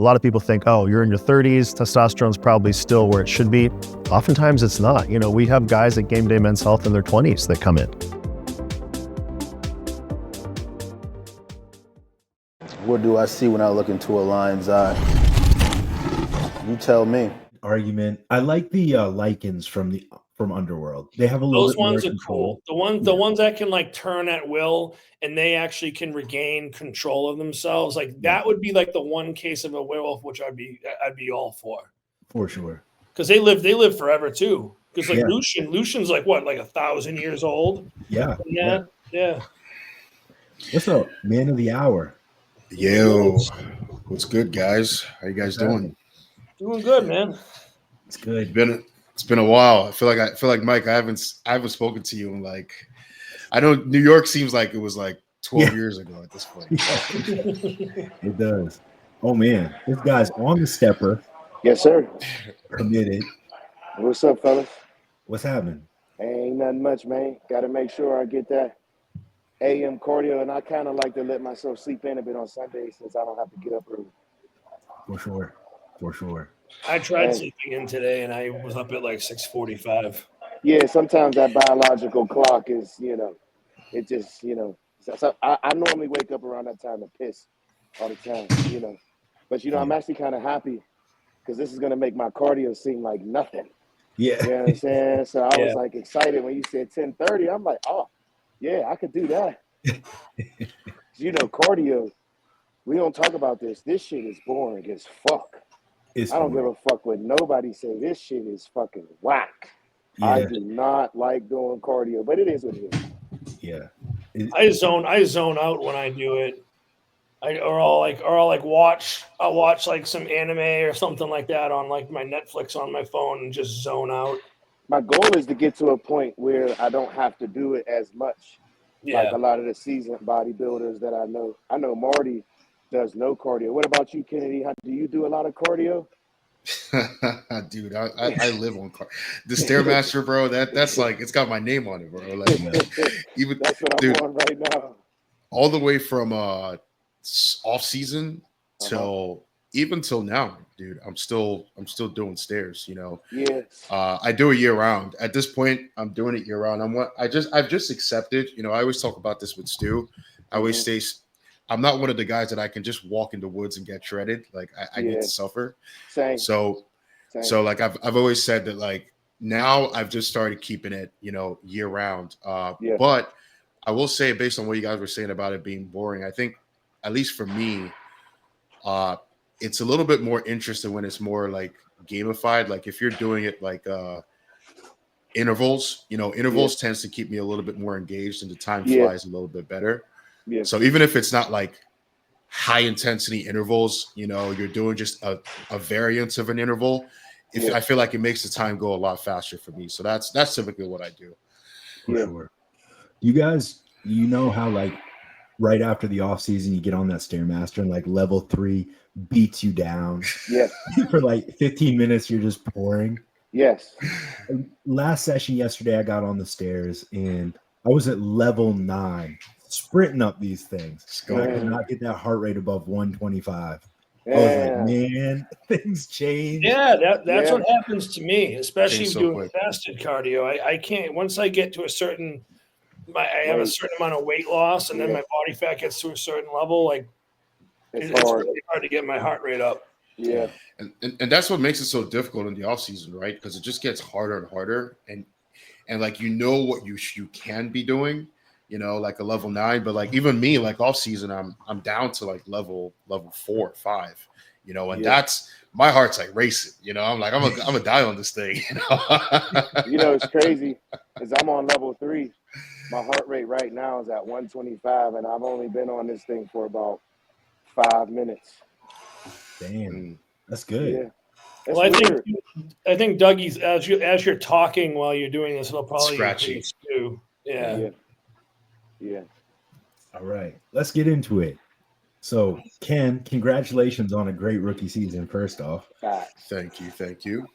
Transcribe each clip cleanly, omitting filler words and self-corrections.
lot of people think, oh, you're in your 30s, testosterone's probably still where it should be. Oftentimes it's not. You know, we have guys at Game Day Men's Health in their 20s that come in. What do I see when I look into a lion's eye? You tell me. Argument. I like the lichens from Underworld. They have a little Those bit more ones are control. cool. The ones that can like turn at will and they actually can regain control of themselves. Like that would be like the one case of a werewolf which I'd be all for. For sure. Because they live forever too. Because like Lucian's like what, like 1,000 years old? Yeah. Yeah. What's up, man of the hour? Yo, what's good, guys? How you guys doing? Doing good, man. It's good. It's been a while. I feel like Mike. I haven't spoken to you in like, I know New York seems like it was like 12 years ago at this point. It does. Oh man, this guy's on the stepper. Yes, sir. Committed. What's up, fellas? What's happening? Ain't nothing much, man. Got to make sure I get that AM cardio, and I kind of like to let myself sleep in a bit on Sundays since I don't have to get up early. For sure. I tried sleeping in today, and I was up at like 6:45. Yeah, sometimes that biological clock is, it just, So I normally wake up around that time to piss all the time, But, I'm actually kind of happy because this is going to make my cardio seem like nothing. Yeah. You know what I'm saying? So I was like excited when you said 10:30. I'm like, oh, yeah, I could do that. Cardio, we don't talk about this. This shit is boring as fuck. I don't give a fuck what nobody say. This shit is fucking whack. Yeah. I do not like doing cardio, but it is what it is. Yeah. I zone out when I do it. I'll watch like some anime or something like that on like my Netflix on my phone and just zone out. My goal is to get to a point where I don't have to do it as much. Yeah. Like a lot of the seasoned bodybuilders that I know. I know Marty does no cardio. What about you, Kennedy? Do you do a lot of cardio? Dude, I live on cardio. The Stairmaster, bro, that's like, it's got my name on it, bro. Like, even that's what I'm on right now. All the way from off season till now, dude. I'm still doing stairs, Yeah. I do it year round. At this point, I'm doing it year round. I've just accepted, I always talk about this with Stu. I always say I'm not one of the guys that I can just walk in the woods and get shredded. Like I need to suffer. Same. So like I've always said that like now I've just started keeping it, year round. But I will say, based on what you guys were saying about it being boring, I think at least for me, it's a little bit more interesting when it's more like gamified. Like if you're doing it like intervals, tends to keep me a little bit more engaged and the time flies a little bit better. Yeah. So even if it's not like high intensity intervals, you're doing just a variance of an interval. I feel like it makes the time go a lot faster for me. So that's typically what I do. For sure. You guys, how like right after the off season, you get on that Stairmaster and like level 3 beats you down. Yeah. For like 15 minutes, you're just pouring. Yes. Last session yesterday, I got on the stairs and I was at level 9, sprinting up these things. And I could not get that heart rate above 125. I was like, man, things change. Yeah, that's what happens to me, especially doing fasted cardio. I can't, once I get to a certain, I have a certain amount of weight loss and then my body fat gets to a certain level, like it's really hard to get my heart rate up. Yeah. And that's what makes it so difficult in the off season, right? Because it just gets harder and harder. And like, what you can be doing, like a level 9, but like even me, like off season, I'm down to like level 4 or 5, and that's my heart's like racing, I'm like, I'm gonna die on this thing, It's crazy because I'm on level 3. My heart rate right now is at 125, and I've only been on this thing for about 5 minutes. Damn, that's good. Yeah. Well, I think Dougie's as you're talking while you're doing this, it'll probably scratchy too. Yeah. All right, let's get into it. So, Ken, congratulations on a great rookie season. First off, thank you.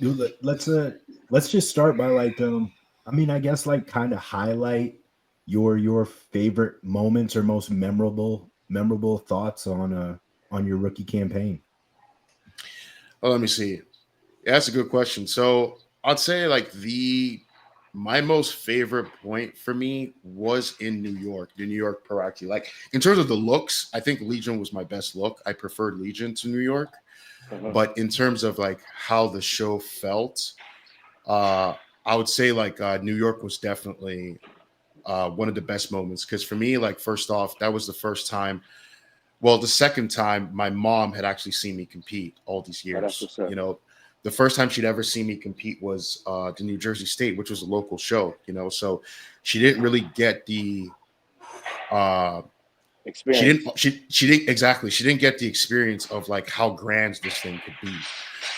Dude, let's just start by like I guess like kind of highlight your favorite moments or most memorable thoughts on on your rookie campaign? Oh, let me see. Yeah, that's a good question. So I'd say like my most favorite point for me was in New York, the New York Paraki. Like in terms of the looks, I think Legion was my best look. I preferred Legion to New York. But in terms of like how the show felt, I would say like New York was definitely one of the best moments. Because for me, like first off, that was the first time. Well, the second time my mom had actually seen me compete all these Oh, that's years. what's up. You know, the first time she'd ever seen me compete was the New Jersey State, which was a local show. You know, so she didn't really get the Experience. she didn't exactly she didn't get the experience of like how grand this thing could be,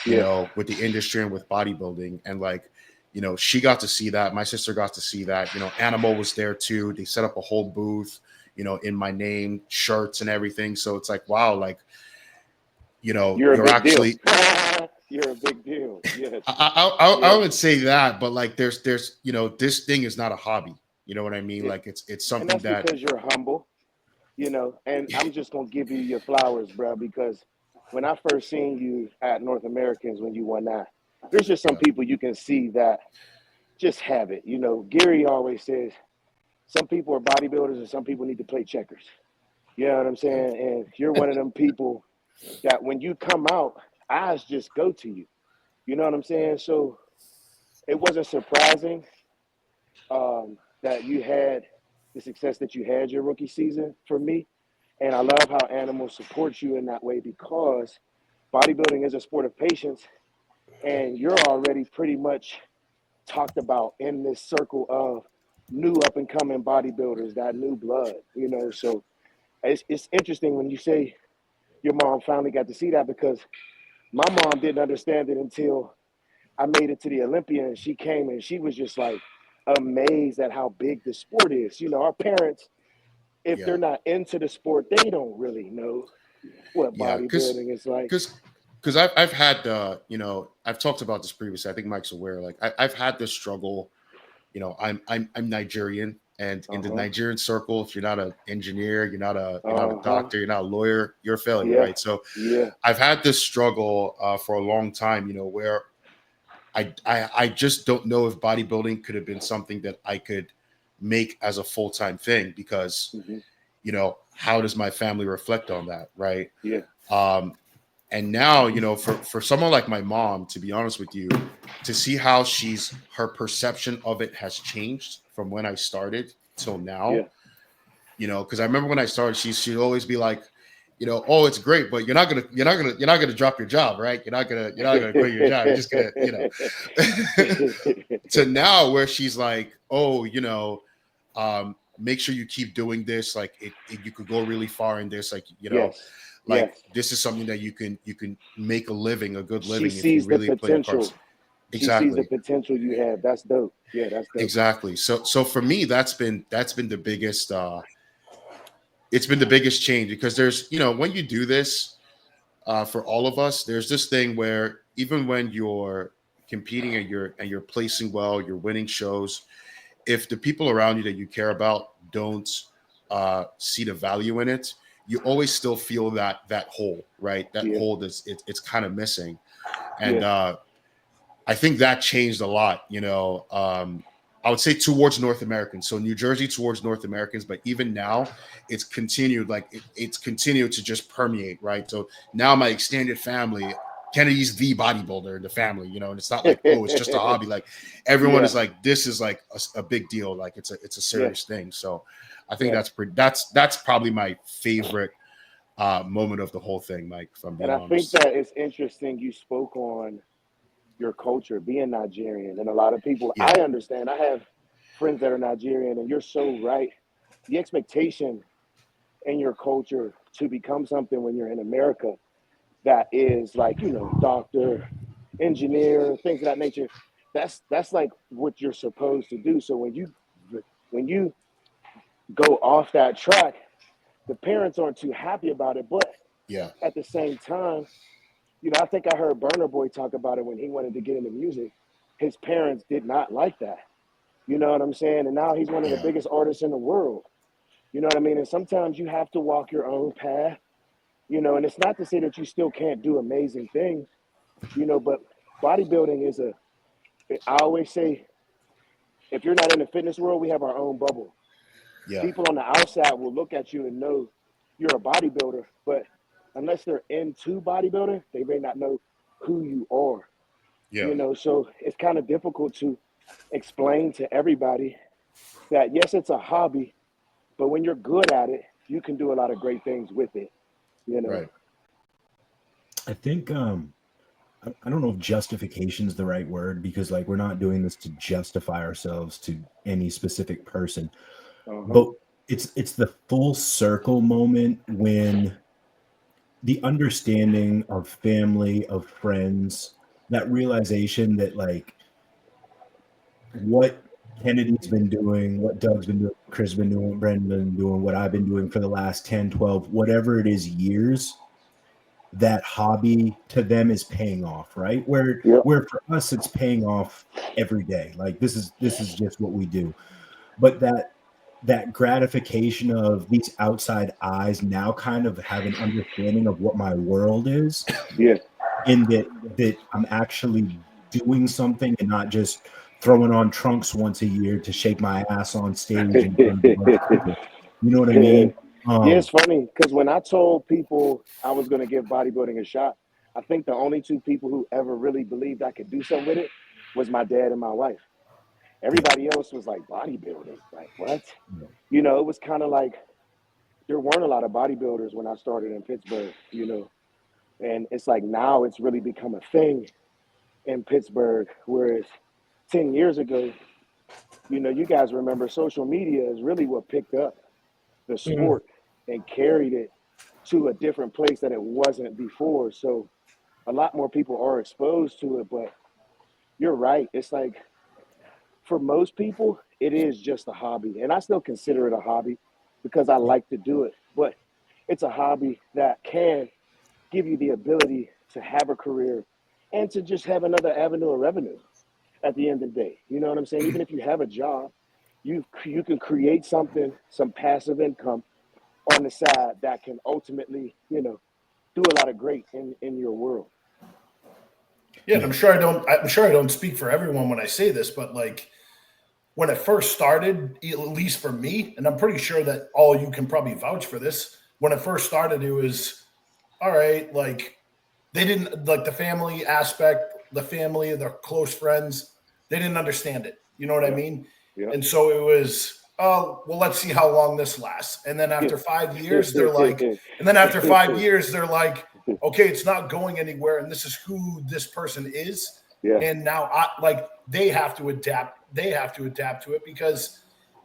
you know, with the industry and with bodybuilding. And like, you know, she got to see that. My sister got to see that. You know, Animal was there too. They set up a whole booth, you know, in my name, shirts and everything. So it's like, wow, like, you know, You're a big actually deal. You're a big deal. Yes. I would say that, but like there's you know, this thing is not a hobby. You know what I mean? Like it's And something that's that because you're humble, you know. And I'm just gonna give you your flowers, bro, because when I first seen you at North Americans when you won that, there's just some people you can see that just have it. You know, Gary always says some people are bodybuilders and some people need to play checkers. You know what I'm saying? And you're one of them people that when you come out, eyes just go to you. You know what I'm saying? So it wasn't surprising that you had the success that you had your rookie season for me. And I love how Animal supports you in that way because bodybuilding is a sport of patience. And you're already pretty much talked about in this circle of new up and coming bodybuilders, that new blood, you know. So it's interesting when you say your mom finally got to see that because my mom didn't understand it until I made it to the Olympia and she came and she was just like amazed at how big the sport is. You know, our parents, if they're not into the sport, they don't really know what bodybuilding is like. Because I've had you know, I've talked about this previously. I think Mike's aware. Like I've had this struggle. You know, I'm Nigerian, and in the Nigerian circle, if you're not an engineer, you're not a doctor, you're not a lawyer, you're a failure, right? So I've had this struggle for a long time. You know, where I just don't know if bodybuilding could have been something that I could make as a full-time thing because you know, how does my family reflect on that, right? And now, you know, for someone like my mom, to be honest with you, to see how her perception of it has changed from when I started till now, you know, because I remember when I started, she'd always be like, you know, oh, it's great, but you're not gonna drop your job, right? You're not gonna quit your job. You're just gonna, you know. To now where she's like, oh, you know, make sure you keep doing this. Like you could go really far in this, like, you know. This is something that you can make a living, a good living if you really play your cards. Exactly. She sees the potential you have. That's dope. Yeah, that's dope. Exactly. So for me, that's been the biggest it's been the biggest change because there's, you know, when you do this, for all of us, there's this thing where even when you're competing and you're placing well, you're winning shows, if the people around you that you care about don't see the value in it, you always still feel that hole, right? That hole that's it's kind of missing. And I think that changed a lot, you know. I would say towards North Americans. So New Jersey towards North Americans, but even now it's continued, like it's continued to just permeate, right? So now my extended family, Kennedy's the bodybuilder in the family, you know, and it's not like, oh, it's just a hobby. Like everyone is like, this is like a big deal. Like it's a serious thing. So I think that's probably my favorite moment of the whole thing, Mike, if I'm being honest. I think that it's interesting you spoke on your culture, being Nigerian, and a lot of people, I understand. I have friends that are Nigerian, and you're so right. The expectation in your culture to become something when you're in America that is like, you know, doctor, engineer, things of that nature, that's like what you're supposed to do. So when you go off that track, the parents aren't too happy about it, but at the same time, you know, I think I heard Burner Boy talk about it when he wanted to get into music. His parents did not like that. You know what I'm saying? And now he's one of the biggest artists in the world. You know what I mean? And sometimes you have to walk your own path you know, and it's not to say that you still can't do amazing things, you know, but bodybuilding is I always say, if you're not in the fitness world, we have our own bubble. Yeah. People on the outside will look at you and know you're a bodybuilder, but unless they're into bodybuilding, they may not know who you are. Yeah. You know, so it's kind of difficult to explain to everybody that, yes, it's a hobby, but when you're good at it, you can do a lot of great things with it, you know. Right. I think I don't know if justification is the right word, because like we're not doing this to justify ourselves to any specific person, but it's the full circle moment when the understanding of family, of friends, that realization that like what Kennedy's been doing, what Doug's been doing, Chris been doing, what Brendan's been doing, what I've been doing for the last 10, 12, whatever it is years, that hobby to them is paying off, right? Where for us it's paying off every day. Like this is just what we do. But that gratification of these outside eyes now kind of have an understanding of what my world is. Yeah. In that I'm actually doing something and not just throwing on trunks once a year to shake my ass on stage and you know what I mean? Yeah, it's funny because when I told people I was going to give bodybuilding a shot, I think the only two people who ever really believed I could do something with it was my dad and my wife. Everybody else was like, bodybuilding? Like, what? You know, it was kind of like there weren't a lot of bodybuilders when I started in Pittsburgh, you know. And it's like now it's really become a thing in Pittsburgh, whereas 10 years ago, you know, you guys remember social media is really what picked up the sport and carried it to a different place that it wasn't before. So a lot more people are exposed to it, but you're right. It's like for most people, it is just a hobby. And I still consider it a hobby because I like to do it, but it's a hobby that can give you the ability to have a career and to just have another avenue of revenue at the end of the day. You know what I'm saying? Even if you have a job, you can create something, some passive income on the side that can ultimately, you know, do a lot of great in your world. Yeah, and I'm sure I don't speak for everyone when I say this, but like when it first started, at least for me, and I'm pretty sure that all you can probably vouch for this, when it first started, it was all right, like they didn't like the family aspect, the family, their close friends, they didn't understand it. You know what I mean? Yeah. And so it was, oh, well, let's see how long this lasts. And then after 5 years, they're like, okay, it's not going anywhere. And this is who this person is. Yeah. And now they have to adapt. They have to adapt to it because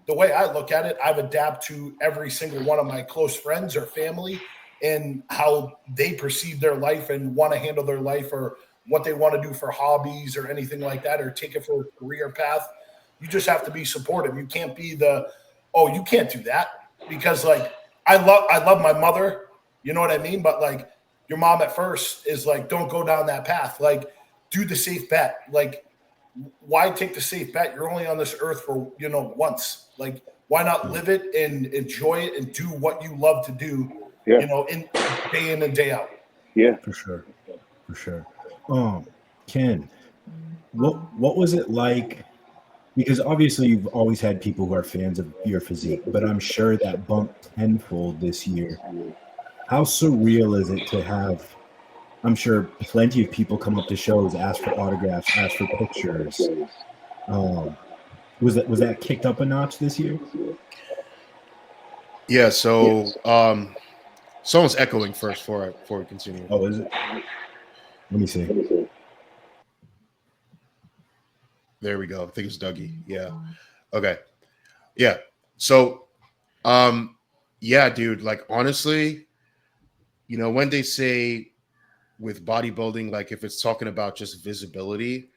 the way I look at it, I've adapted to every single one of my close friends or family and how they perceive their life and want to handle their life or what they want to do for hobbies or anything like that, or take it for a career path. You just have to be supportive. You can't be you can't do that because like, I love my mother, you know what I mean? But like your mom at first is like, don't go down that path. Like do the safe bet. Like why take the safe bet? You're only on this earth for, you know, once. Like why not live it and enjoy it and do what you love to do, you know, day in and day out. Yeah, for sure. Ken, what was it like? Because obviously you've always had people who are fans of your physique, but I'm sure that bumped tenfold this year. How surreal is it to have, I'm sure plenty of people come up to shows, ask for autographs, ask for pictures. Was that kicked up a notch this year? Yeah, so someone's echoing first before we continue. Oh, is it? Let me see. There we go. I think it's Dougie. Yeah. Okay. Yeah. So, yeah, dude, like, honestly, you know, when they say with bodybuilding, like if it's talking about just visibility,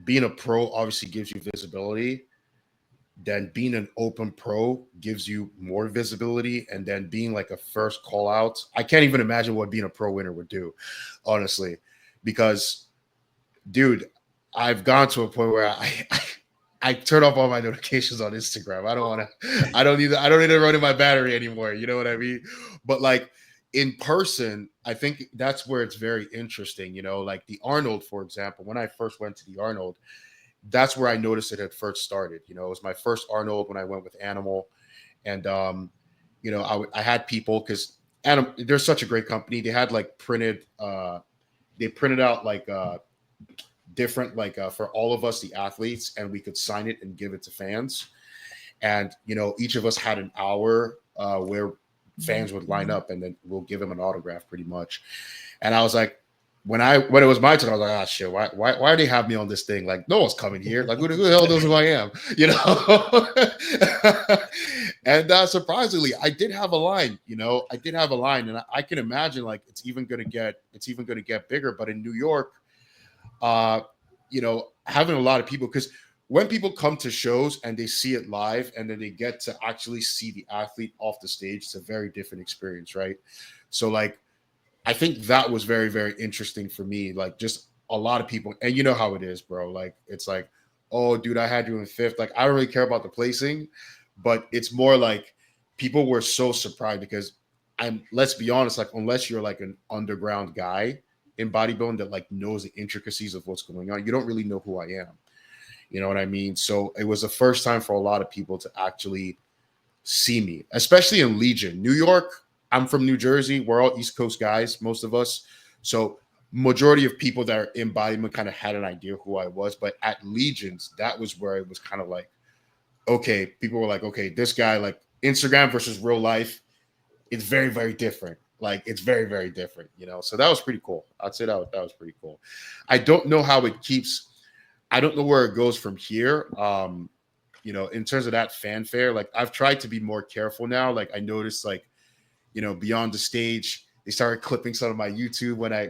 being a pro obviously gives you visibility. Then being an open pro gives you more visibility. And then being like a first call out, I can't even imagine what being a pro winner would do, honestly, because, dude, I've gone to a point where I turn off all my notifications on Instagram. I don't need to run in my battery anymore. You know what I mean? But like, in person, I think that's where it's very interesting, you know, like the Arnold, for example. When I first went to the Arnold, that's where I noticed it had first started. You know, it was my first Arnold when I went with Animal. And, you know, I had people, because they're such a great company. They had like they printed out like different, like for all of us, the athletes, and we could sign it and give it to fans. And, you know, each of us had an hour where fans would line up, and then we'll give them an autograph pretty much. And I was like, when it was my turn, I was like, ah, shit, why do they have me on this thing? Like, no one's coming here. Like, who the hell knows who I am? You know? And surprisingly, I did have a line, you know, and I can imagine like it's even going to get bigger. But in New York, you know, having a lot of people, because when people come to shows and they see it live and then they get to actually see the athlete off the stage, it's a very different experience, right? So like, I think that was very, very interesting for me. Like just a lot of people, and you know how it is, bro. Like, it's like, oh, dude, I had you in fifth. Like, I don't really care about the placing, but it's more like people were so surprised because let's be honest, like, unless you're like an underground guy in bodybuilding that like knows the intricacies of what's going on, you don't really know who I am. You know what I mean? So it was the first time for a lot of people to actually see me, especially in Legion. New York, I'm from New Jersey. We're all East Coast guys, most of us. So majority of people that are in bodybuilding kind of had an idea who I was. But at Legions, that was where it was kind of like, okay, people were like, okay, this guy, like Instagram versus real life, it's very, very different. Like, it's very, very different, you know? So that was pretty cool. I'd say that was pretty cool. I don't know how it keeps... I don't know where it goes from here. You know, in terms of that fanfare, like I've tried to be more careful now. Like I noticed, like, you know, Beyond the Stage, they started clipping some of my YouTube when I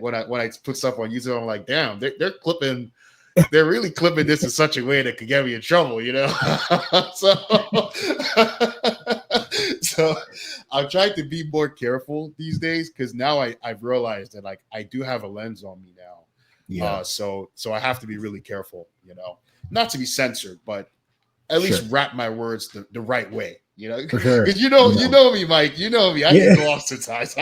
put stuff on YouTube. I'm like, damn, they're really clipping this in such a way that could get me in trouble, you know. So I've tried to be more careful these days because now I've realized that like I do have a lens on me now. Yeah. So I have to be really careful, you know, not to be censored, but at least wrap my words the right way, you know, because you know me, Mike, you know me. I can go off sometimes.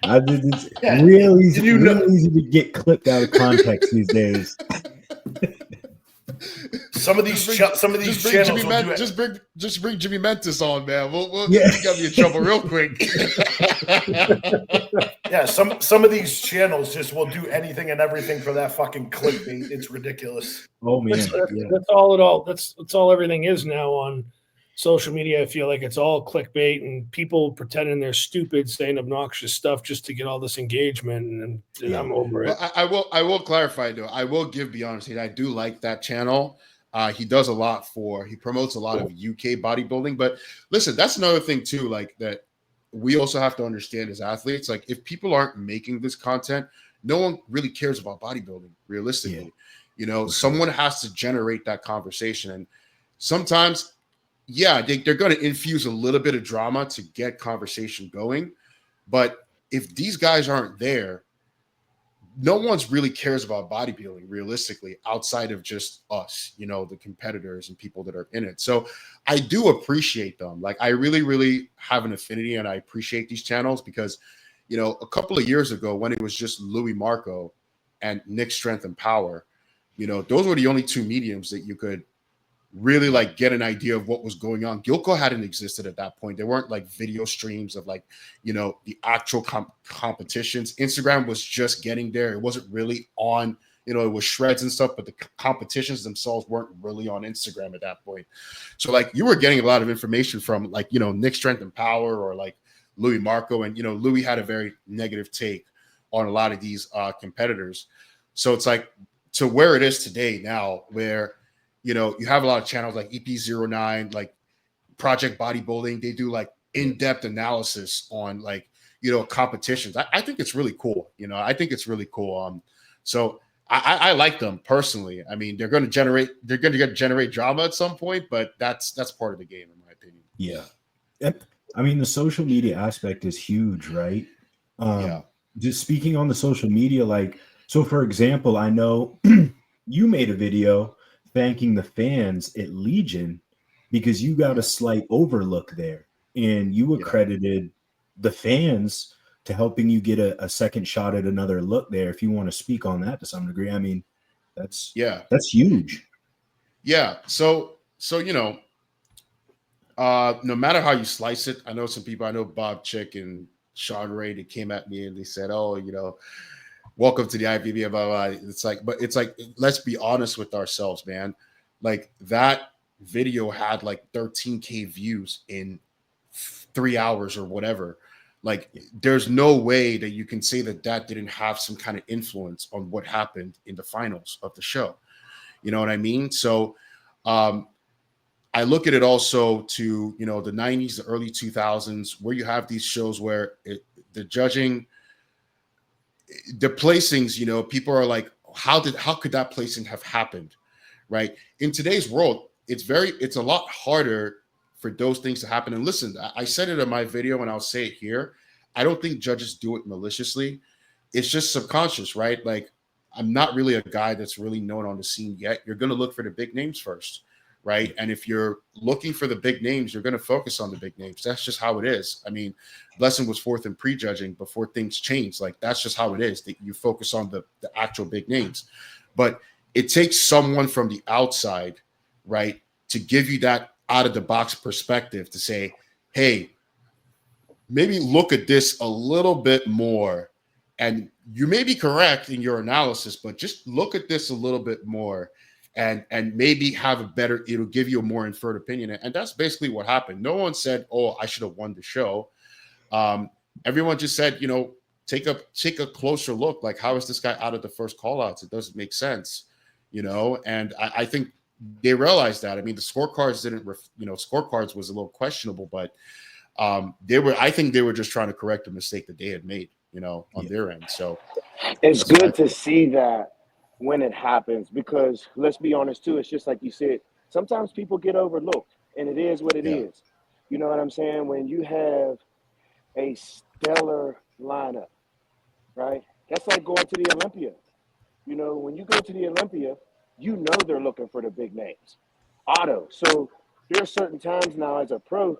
It's real easy to get clipped out of context these days. Some of these channels just bring Jimmy Mentis on, man. We'll get me in trouble real quick. Yeah, some of these channels just will do anything and everything for that fucking clickbait. It's ridiculous. Oh man, that's all. That's all everything is now on social media. I feel like it's all clickbait and people pretending they're stupid, saying obnoxious stuff just to get all this engagement. And I'm over it. Well, I will clarify though. I will give Beyond State. I do like that channel. He does a lot he promotes a lot of UK bodybuilding. But listen, that's another thing too. Like that, we also have to understand as athletes. Like if people aren't making this content, no one really cares about bodybuilding. Realistically, you know, someone has to generate that conversation, and sometimes. Yeah, they're going to infuse a little bit of drama to get conversation going. But if these guys aren't there, no one's really cares about bodybuilding realistically outside of just us, you know, the competitors and people that are in it. So I do appreciate them. Like I really, really have an affinity and I appreciate these channels because, you know, a couple of years ago when it was just Louis Marco and Nick Strength and Power, you know, those were the only two mediums that you could really like get an idea of what was going on. Gilco hadn't existed at that point. There weren't like video streams of like, you know, the actual competitions. Instagram was just getting there. It wasn't really on, you know, it was shreds and stuff, but the competitions themselves weren't really on Instagram at that point. So like you were getting a lot of information from like, you know, Nick Strength and Power or like Louis Marco. And, you know, Louis had a very negative take on a lot of these competitors. So it's like to where it is today now where, you know, you have a lot of channels like ep.39, like Project Bodybuilding. They do like in-depth analysis on like, you know, competitions. I think it's really cool. You know, I think it's really cool. So I like them personally. I mean, they're going to generate drama at some point, but that's part of the game, in my opinion. Yeah. I mean, the social media aspect is huge, right? Just speaking on the social media, like, so for example, I know you made a video thanking the fans at Legion because you got a slight overlook there and you accredited the fans to helping you get a second shot at another look there. If you want to speak on that to some degree, I mean, that's huge. Yeah. So no matter how you slice it, I know some people, I know Bob Chick and Sean Ray, they came at me and they said, oh, welcome to the IPB, blah, blah, blah. It's like, let's be honest with ourselves, man. Like that video had like 13K views in 3 hours or whatever. Like there's no way that you can say that didn't have some kind of influence on what happened in the finals of the show. You know what I mean? So I look at it also to, the 90s, the early 2000s, where you have these shows where the judging, the placings, people are like, how could that placing have happened? Right. In today's world, it's a lot harder for those things to happen. And listen, I said it in my video and I'll say it here. I don't think judges do it maliciously. It's just subconscious, right? Like I'm not really a guy that's really known on the scene yet. You're going to look for the big names first, right? And if you're looking for the big names, you're going to focus on the big names. That's just how it is. I mean, Blessing was fourth in prejudging before things changed. Like that's just how it is, that you focus on the actual big names. But it takes someone from the outside, right, to give you that out of the box perspective to say, hey, maybe look at this a little bit more. And you may be correct in your analysis, but just look at this a little bit more and maybe have it'll give you a more inferred opinion. And that's basically what happened. No one said, oh, I should have won the show. Everyone just said, take a closer look. Like, how is this guy out of the first call outs? It doesn't make sense, and I think they realized that. I mean, the scorecards scorecards was a little questionable, but I think they were just trying to correct a mistake that they had made, on their end. So it's good to see that when it happens, because let's be honest too, it's just like you said, sometimes people get overlooked and it is what it is. You know what I'm saying? When you have a stellar lineup, right? That's like going to the Olympia. When you go to the Olympia, they're looking for the big names. Auto. So there are certain times now as a pro,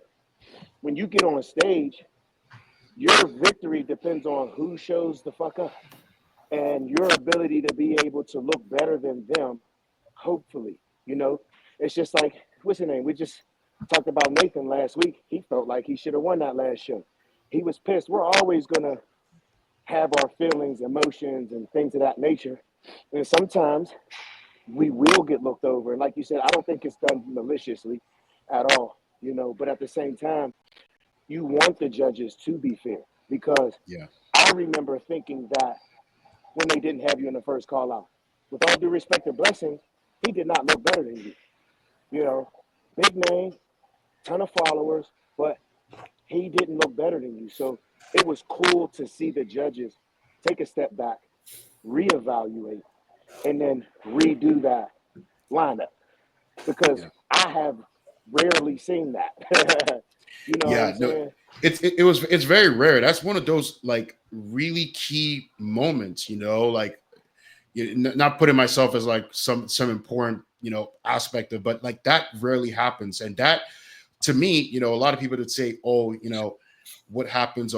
when you get on stage, your victory depends on who shows the fuck up and your ability to be able to look better than them, hopefully. It's just like, what's his name? We just talked about Nathan last week. He felt like he should have won that last show. He was pissed. We're always going to have our feelings, emotions, and things of that nature. And sometimes we will get looked over. And like you said, I don't think it's done maliciously at all, but at the same time, you want the judges to be fair, because I remember thinking that when they didn't have you in the first call out, with all due respect to Blessing, he did not look better than you. Big name, ton of followers, but he didn't look better than you. So it was cool to see the judges take a step back, reevaluate, and then redo that lineup, because I have rarely seen that. It's very rare. That's one of those like really key moments, like not putting myself as like some important aspect of, but like that rarely happens. And that, to me, a lot of people would say, oh, what happens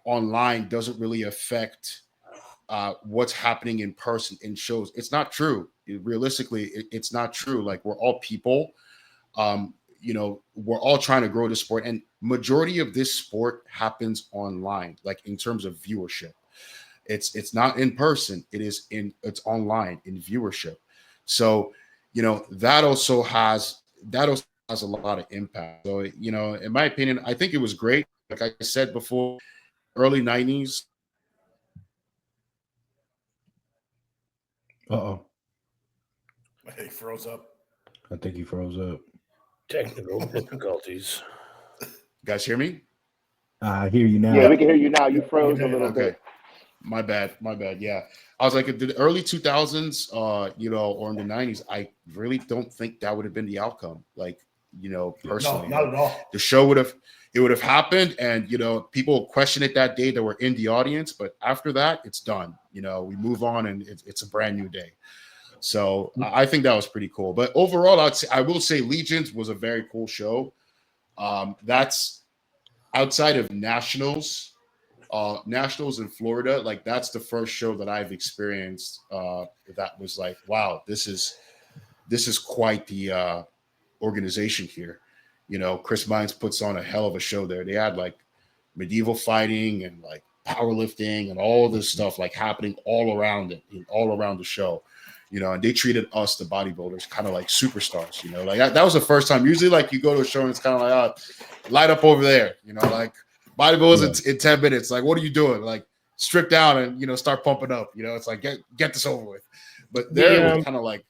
online doesn't really affect what's happening in person in shows. It's not true. Realistically, it's not true. Like, we're all people. We're all trying to grow the sport, and majority of this sport happens online, like in terms of viewership. It's not in person. It's online in viewership. So, that also has a lot of impact. So, in my opinion, I think it was great. Like I said before, early 90s. He froze up. I think he froze up. Technical difficulties. You guys hear me? I hear you now. Yeah, we can hear you now. You froze a little bit. My bad. Yeah. I was like, in the early 2000s, or in the 90s, I really don't think that would have been the outcome. Like, personally. No, not at all. The show would have happened, and, people question it that day that were in the audience. But after that, it's done. We move on, and it's a brand new day. So I think that was pretty cool. But overall, I will say Legions was a very cool show. That's outside of nationals in Florida, like that's the first show that I've experienced that was like, wow, this is quite the organization here. You know, Chris Mines puts on a hell of a show there. They had like medieval fighting and like powerlifting and all this stuff like happening all around it, all around the show. You know, and they treated us, the bodybuilders, kind of like superstars. You know, like that was the first time. Usually, like you go to a show and it's kind of like, light up over there. You know, like bodybuilders in 10 minutes. Like, what are you doing? Like, strip down and start pumping up. You know, it's like get this over with. But there it was kind of like,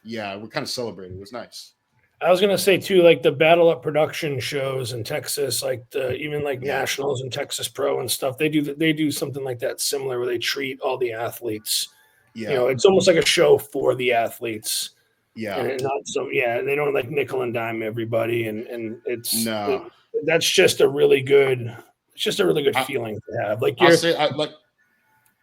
yeah, we're kind of celebrating. It was nice. I was gonna say too, like the Battle Up production shows in Texas, like even like nationals and Texas Pro and stuff. They do something like that similar where they treat all the athletes. Yeah, you know, it's almost like a show for the athletes. Yeah, and not so. Yeah, they don't like nickel and dime everybody, and it's that's just a really good. It's just a really good feeling to have. Like I'll say,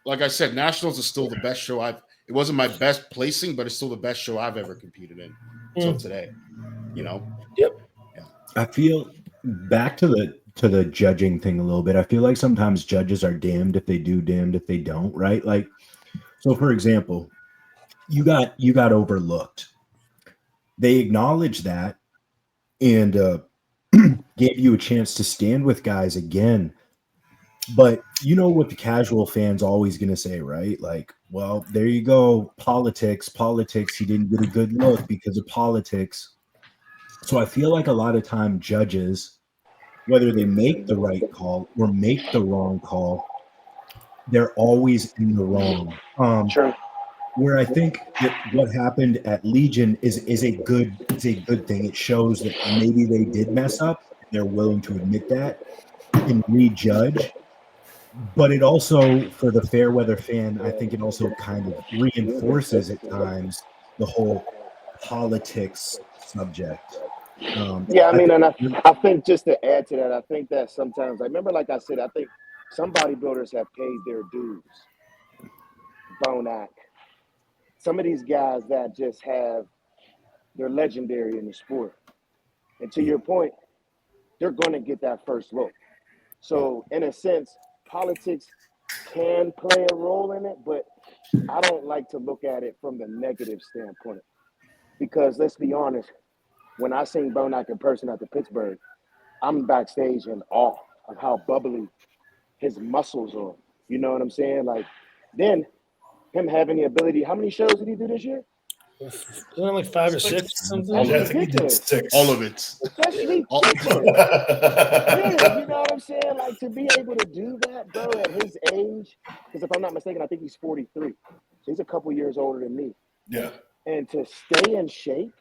like I said, nationals is still the best show I've. It wasn't my best placing, but it's still the best show I've ever competed in until today. You know. Yep. Yeah. I feel back to the judging thing a little bit. I feel like sometimes judges are damned if they do, damned if they don't. Right? Like, so for example, you got overlooked. They acknowledged that and gave you a chance to stand with guys again. But you know what the casual fan's always going to say, right? Like, well, there you go. Politics. He didn't get a good look because of politics. So I feel like a lot of time judges, whether they make the right call or make the wrong call, they're always in the wrong. Sure. Where I think that what happened at Legion is a good thing. It shows that maybe they did mess up. They're willing to admit that and rejudge. But it also, for the fair weather fan, I think it also kind of reinforces at times the whole politics subject. Yeah, I mean, and I think just to add to that, I think that sometimes, I remember, like I said, I think some bodybuilders have paid their dues. Bonac. Some of these guys that just they're legendary in the sport. And to your point, they're going to get that first look. So in a sense, politics can play a role in it, but I don't like to look at it from the negative standpoint. Because let's be honest, when I seen Bonac in person at the Pittsburgh, I'm backstage in awe of how bubbly his muscles are. You know what I'm saying? Like, then him having the ability, how many shows did he do this year? Wasn't it like 5 or 6 or something? I think he did 6. All of it. That's ridiculous. Yeah, you know what I'm saying? Like, to be able to do that, bro, at his age, because if I'm not mistaken, I think he's 43. So he's a couple years older than me. Yeah. And to stay in shape,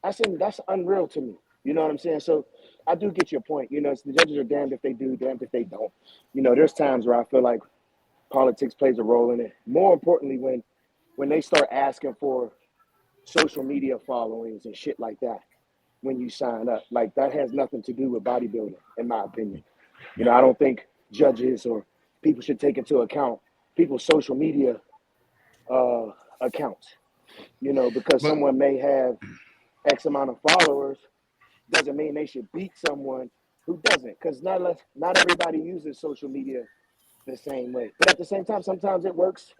that's unreal to me. You know what I'm saying? So I do get your point. You know, the judges are damned if they do, damned if they don't. You know, there's times where I feel like politics plays a role in it. More importantly, when they start asking for social media followings and shit like that when you sign up, like that has nothing to do with bodybuilding, in my opinion. You know, I don't think judges or people should take into account people's social media accounts, you know, because someone may have X amount of followers doesn't mean they should beat someone who doesn't, because not everybody uses social media the same way. But at the same time, sometimes it works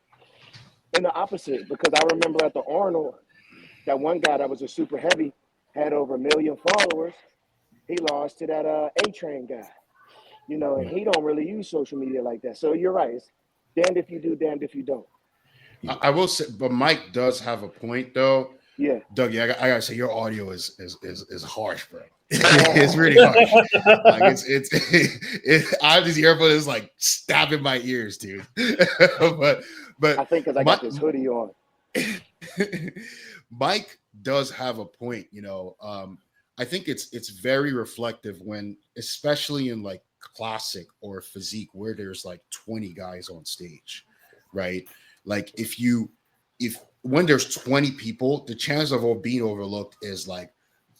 in the opposite, because I remember at the Arnold, that one guy that was a super heavy had over 1 million followers. He lost to that A-Train guy, you know, and he don't really use social media like that. So you're right. It's damned if you do, damned if you don't. I will say, but Mike does have a point, though. Yeah, Dougie, I gotta say, your audio is harsh, bro. It's really harsh. Like I have this earbud is like stabbing my ears, dude. but I think because I got this hoodie on. Mike does have a point, you know. I think it's very reflective when, especially in like classic or physique, where there's like 20 guys on stage, right? Like when there's 20 people, the chance of all being overlooked is like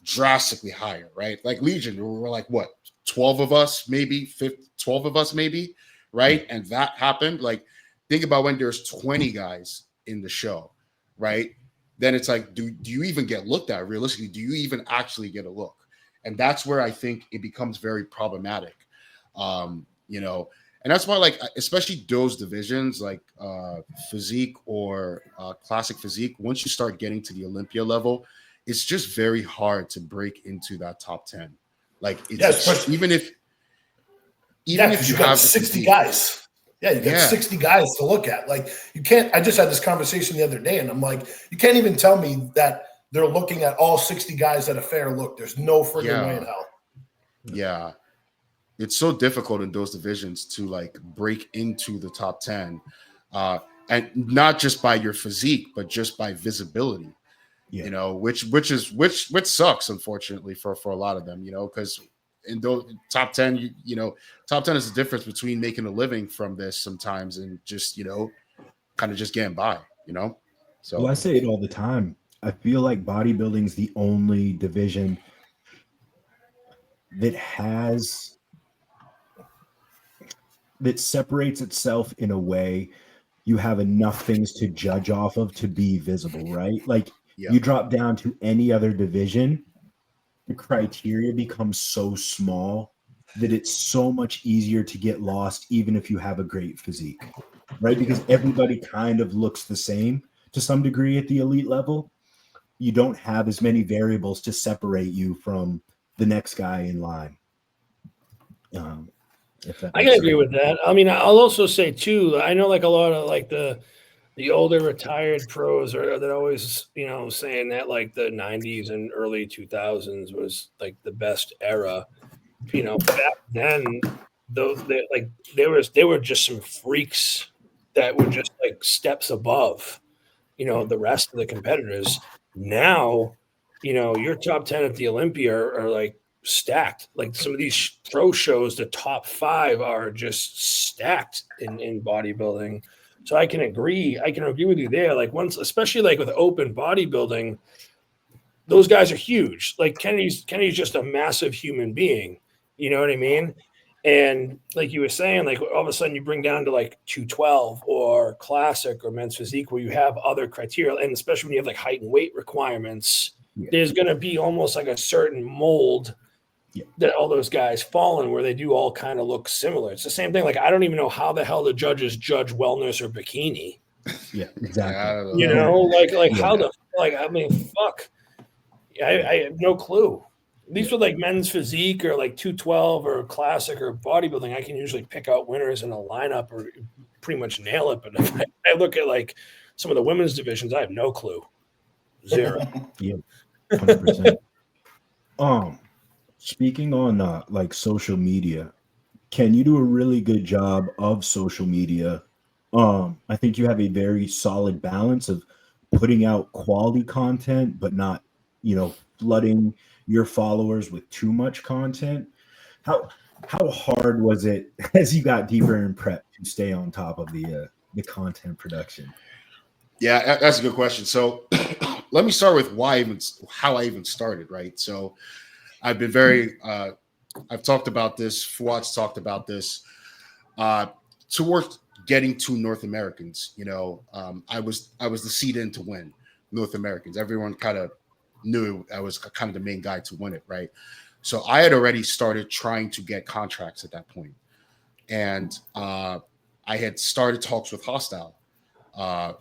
drastically higher, right? Like Legion, we're like what, 12 of us, maybe 12 of us, maybe, right? And that happened. Like, think about when there's 20 guys in the show, right? Then it's like, do you even get looked at realistically? Do you even actually get a look? And that's where I think it becomes very problematic. You know, and that's why, like, especially those divisions like physique or classic physique, once you start getting to the Olympia level, it's just very hard to break into that top 10. Like, it's even if you got 60 guys. Yeah, you got 60 guys to look at. Like, you can't. I just had this conversation the other day, and I'm like, you can't even tell me that they're looking at all 60 guys at a fair look. There's no friggin' way in hell. Yeah. It's so difficult in those divisions to like break into the top 10. And not just by your physique, but just by visibility. You know, which sucks, unfortunately, for a lot of them, you know, because in those top 10, you know, top 10 is the difference between making a living from this sometimes and just, you know, kind of just getting by, you know. So I say it all the time. I feel like bodybuilding is the only division that separates itself in a way you have enough things to judge off of to be visible, right? Like you drop down to any other division, the criteria becomes so small that it's so much easier to get lost even if you have a great physique, right? Because everybody kind of looks the same to some degree at the elite level. You don't have as many variables to separate you from the next guy in line. I can agree with that. I mean, I'll also say too, I know like a lot of like the older retired pros are that always, you know, saying that like the 90s and early 2000s was like the best era. You know, back then, those they were just some freaks that were just like steps above, you know, the rest of the competitors. Now, you know, your top 10 at the Olympia are like stacked. Like some of these pro shows, the top 5 are just stacked in bodybuilding. So I can agree with you there. Like once, especially like with open bodybuilding, those guys are huge. Like Kenny's just a massive human being. You know what I mean? And like you were saying, like all of a sudden you bring down to like 212 or classic or men's physique where you have other criteria, and especially when you have like height and weight requirements, there's going to be almost like a certain mold that all those guys fall in where they do all kind of look similar. It's the same thing. Like, I don't even know how the hell the judges judge wellness or bikini. Yeah, exactly. You know, like how the, like, I mean, fuck. I have no clue. At least with like men's physique or like 212 or classic or bodybuilding, I can usually pick out winners in a lineup or pretty much nail it. But if I look at like some of the women's divisions, I have no clue. Zero. Yeah, 100%. Speaking on like social media, Ken, you do a really good job of social media. I think you have a very solid balance of putting out quality content, but not, you know, flooding your followers with too much content. How hard was it as you got deeper in prep to stay on top of the content production? Yeah, that's a good question. So let me start with how I even started, right? So I've been very, I've talked about this, Fuad's talked about this, towards getting to North Americans, you know, I was the seed in to win North Americans. Everyone kind of knew I was kind of the main guy to win it, right? So I had already started trying to get contracts at that point. And I had started talks with Hostile,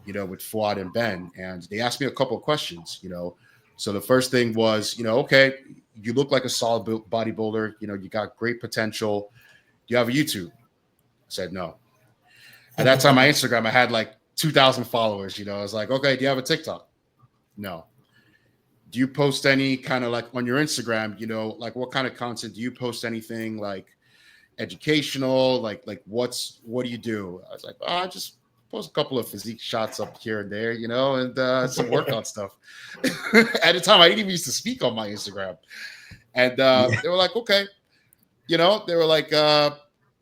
you know, with Fuad and Ben, and they asked me a couple of questions, you know. So the first thing was, you know, okay, you look like a solid bodybuilder, you know, you got great potential. Do you have a YouTube? I said no. At that time, my Instagram, I had like 2,000 followers, you know. I was like, okay, do you have a TikTok? No. Do you post any kind of like on your Instagram, you know, like what kind of content do you post? Anything like educational, like what do you do? I was like, I just post a couple of physique shots up here and there, you know, and some workout stuff. At the time, I didn't even used to speak on my Instagram. And they were like, okay, you know, they were like,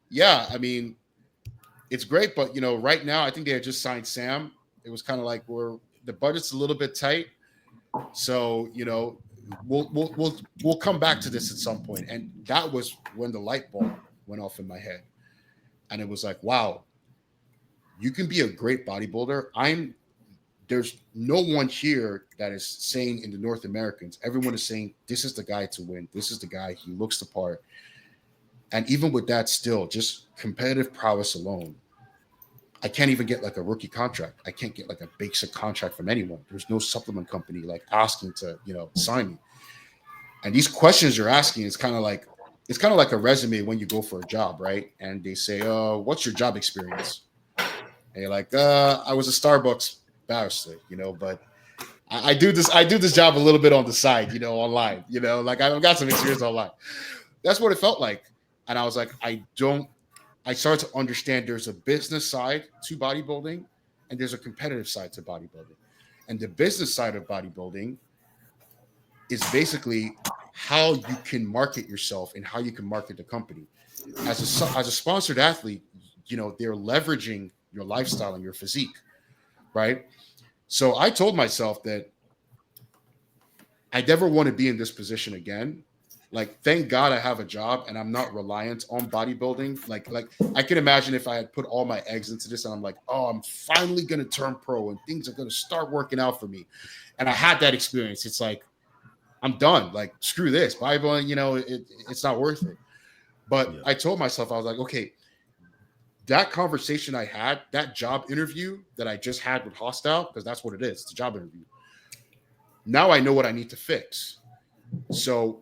yeah, I mean, it's great, but you know, right now, I think they had just signed Sam. It was kind of like the budget's a little bit tight, so you know, we'll come back to this at some point. And that was when the light bulb went off in my head, and it was like, wow, you can be a great bodybuilder. I'm there's no one here that is saying in the North Americans, everyone is saying, this is the guy to win. This is the guy. He looks the part. And even with that, still just competitive prowess alone, I can't even get like a rookie contract. I can't get like a basic contract from anyone. There's no supplement company like asking to, sign me. And these questions you're asking is kind of like a resume when you go for a job, right? And they say, what's your job experience? And you're like, I was a Starbucks barrister, but I do this job a little bit on the side, online, like I've got some experience online. That's what it felt like. And I was like, I started to understand there's a business side to bodybuilding and there's a competitive side to bodybuilding. And the business side of bodybuilding is basically how you can market yourself and how you can market the company. As a sponsored athlete, they're leveraging your lifestyle and your physique, right? So I told myself that I never want to be in this position again. Like, thank God I have a job and I'm not reliant on bodybuilding. Like I can imagine if I had put all my eggs into this and I'm like, oh, I'm finally going to turn pro and things are going to start working out for me. And I had that experience. It's like, I'm done. Like, screw this. Bodybuilding, it's not worth it. But I told myself, I was like, okay, that conversation I had, that job interview that I just had with Hostile, because that's what it is. It's a job interview. Now I know what I need to fix. So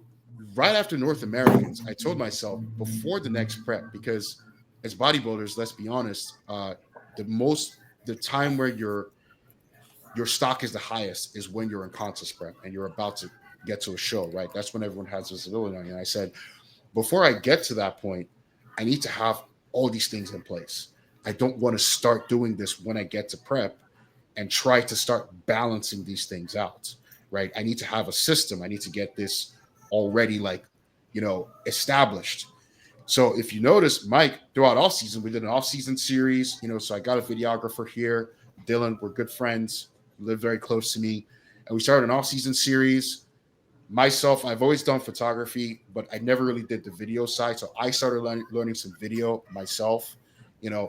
right after North Americans, I told myself before the next prep, because as bodybuilders, let's be honest, the time where your stock is the highest is when you're in contest prep and you're about to get to a show, right? That's when everyone has visibility on you. And I said, before I get to that point, I need to have all these things in place. I don't want to start doing this when I get to prep and try to start balancing these things out, right? I need to have a system. I need to get this already established. So if you notice, Mike, throughout off season, we did an off season series, so I got a videographer here, Dylan, we're good friends, live very close to me. And we started an off season series. Myself, I've always done photography, but I never really did the video side. So I started learning some video myself,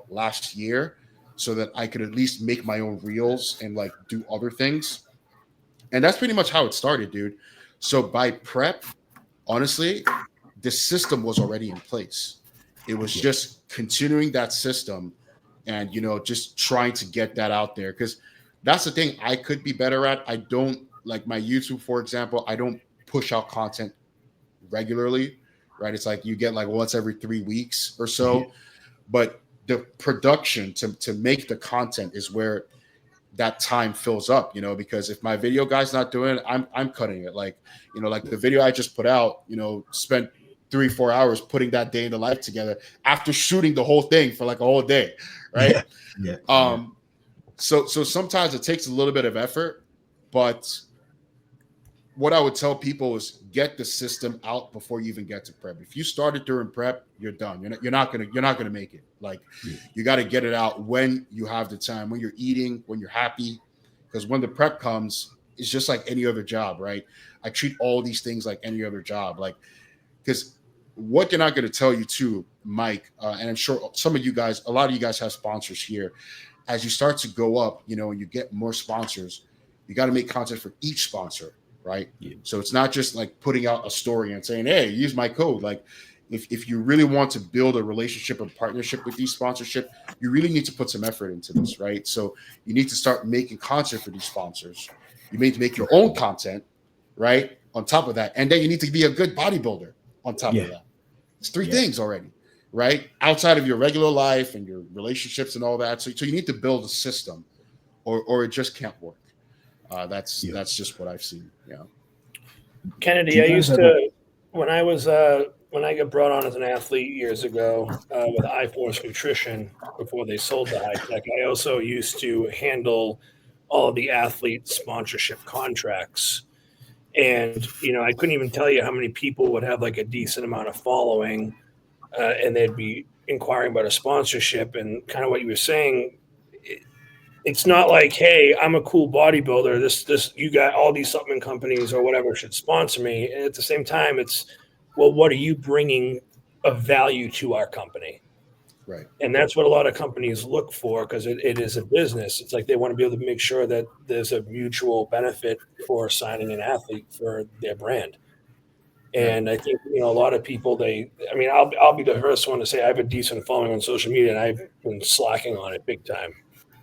last year, so that I could at least make my own reels and like do other things. And that's pretty much how it started, dude. So by prep, honestly, the system was already in place. It was just continuing that system and, just trying to get that out there. Because that's the thing I could be better at. I don't, like my YouTube, for example, I don't push out content regularly, right? It's like you get like once every 3 weeks or so. But the production to make the content is where that time fills up, because if my video guy's not doing it, I'm cutting it. Like, like the video I just put out, spent 3-4 hours putting that day in the life together after shooting the whole thing for like a whole day, right? So sometimes it takes a little bit of effort, but what I would tell people is get the system out before you even get to prep. If you started during prep, you're done. You're not gonna make it. Like, you got to get it out when you have the time, when you're eating, when you're happy, because when the prep comes, it's just like any other job, right? I treat all these things like any other job, like, because what they're not going to tell you too, Mike, and I'm sure some of you guys, a lot of you guys have sponsors here. As you start to go up, and you get more sponsors, you got to make content for each sponsor. Right. So it's not just like putting out a story and saying, hey, use my code. Like, if you really want to build a relationship and partnership with these sponsorship, you really need to put some effort into this. Right. So you need to start making content for these sponsors. You need to make your own content. Right. On top of that. And then you need to be a good bodybuilder on top of that. It's three things already. Right. Outside of your regular life and your relationships and all that. So you need to build a system or it just can't work. That's just what I've seen. Yeah. Kennedy, I used to, when I got brought on as an athlete years ago with iForce Nutrition before they sold the high tech, I also used to handle all of the athlete sponsorship contracts. And, I couldn't even tell you how many people would have like a decent amount of following and they'd be inquiring about a sponsorship. And kind of what you were saying, it's not like, hey, I'm a cool bodybuilder. This you got all these supplement companies or whatever should sponsor me. And at the same time, it's, well, what are you bringing of value to our company? Right. And that's what a lot of companies look for, because it is a business. It's like they want to be able to make sure that there's a mutual benefit for signing an athlete for their brand. And I think, a lot of people, I'll be the first one to say I have a decent following on social media, and I've been slacking on it big time.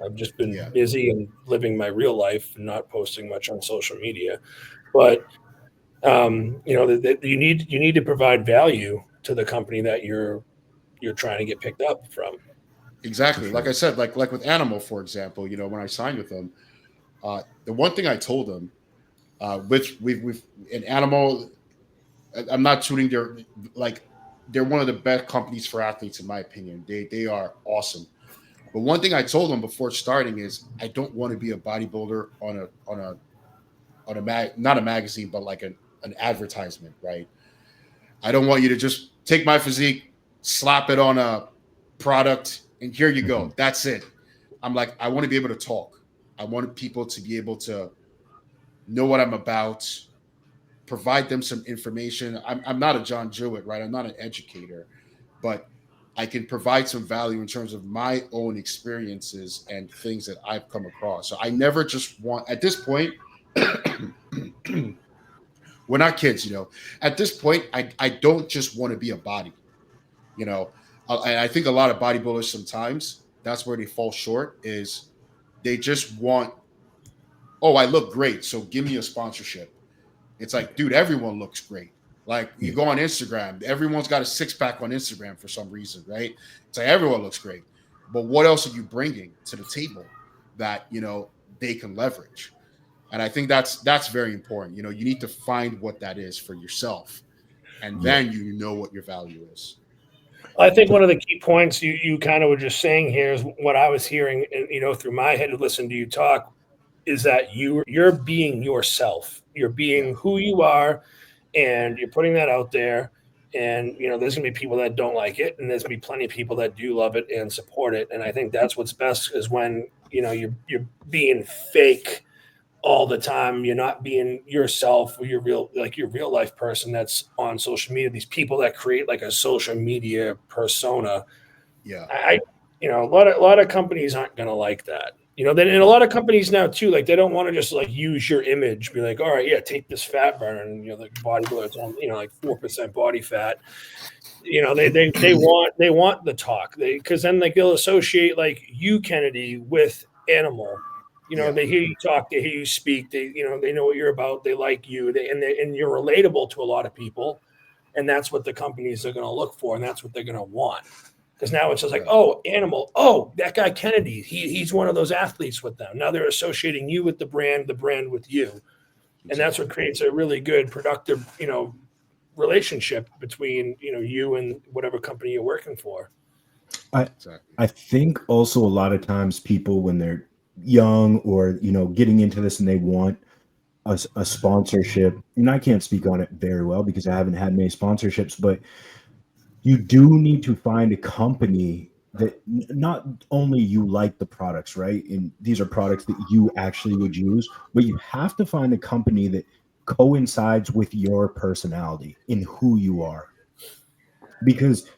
I've just been busy and living my real life and not posting much on social media. But, you need to provide value to the company that you're trying to get picked up from. Exactly. Like I said, like with Animal, for example, when I signed with them, the one thing I told them, which we've in Animal, I'm not shooting they're one of the best companies for athletes in my opinion. They are awesome. But one thing I told them before starting is I don't want to be a bodybuilder on a not a magazine, but like an advertisement, right? I don't want you to just take my physique, slap it on a product, and here you go. That's it. I'm like, I want to be able to talk. I want people to be able to know what I'm about, provide them some information. I'm not a John Jewett, right? I'm not an educator, but I can provide some value in terms of my own experiences and things that I've come across. So I never just want, at this point, we're not kids, At this point, I don't just want to be a body, And I think a lot of bodybuilders sometimes that's where they fall short is they just want, oh, I look great, so give me a sponsorship. It's like, dude, everyone looks great. Like you go on Instagram, everyone's got a six-pack on Instagram for some reason, right? It's like everyone looks great. But what else are you bringing to the table that, they can leverage? And I think that's very important. You need to find what that is for yourself. And then you know what your value is. I think one of the key points you kind of were just saying here is what I was hearing, through my head to listen to you talk, is that you're being yourself. You're being who you are, and you're putting that out there. And there's gonna be people that don't like it, and there's gonna be plenty of people that do love it and support it. And I think that's what's best is when you're being fake all the time. You're not being yourself, or your real life person that's on social media. These people that create like a social media persona. Yeah, a lot of companies aren't gonna like that. Then in a lot of companies now too, like they don't want to just like use your image, be like, all right, yeah, take this fat burner, and like bodybuilder, it's on, like 4% body fat. They want the talk, because then like they'll associate like you, Kennedy, with Animal. They hear you talk, they hear you speak, they know what you're about, they like you, and you're relatable to a lot of people, and that's what the companies are going to look for, and that's what they're going to want. Because now it's just like, oh, Animal, oh, that guy Kennedy, he's one of those athletes with them. Now they're associating you with the brand with you, and that's what creates a really good, productive, relationship between you and whatever company you're working for. I think also a lot of times people, when they're young or getting into this and they want a sponsorship, and I can't speak on it very well because I haven't had many sponsorships, but you do need to find a company that not only you like the products, right? And these are products that you actually would use, but you have to find a company that coincides with your personality and who you are. Because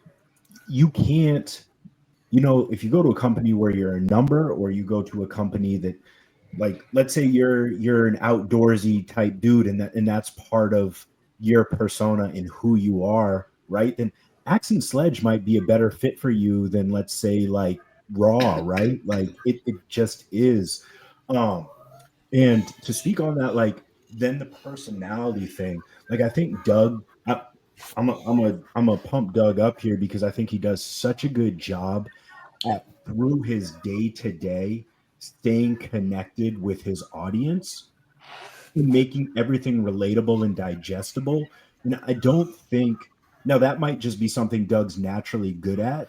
you can't, if you go to a company where you're a number, or you go to a company that, like, let's say you're an outdoorsy type dude, and that's part of your persona and who you are, right? Then Axe and Sledge might be a better fit for you than, let's say, like Raw, right? Like it just is. And to speak on that, like, then the personality thing, like I think Doug, I'm a pump Doug up here because I think he does such a good job at, through his day to day, staying connected with his audience and making everything relatable and digestible. And I don't think, now that might just be something Doug's naturally good at,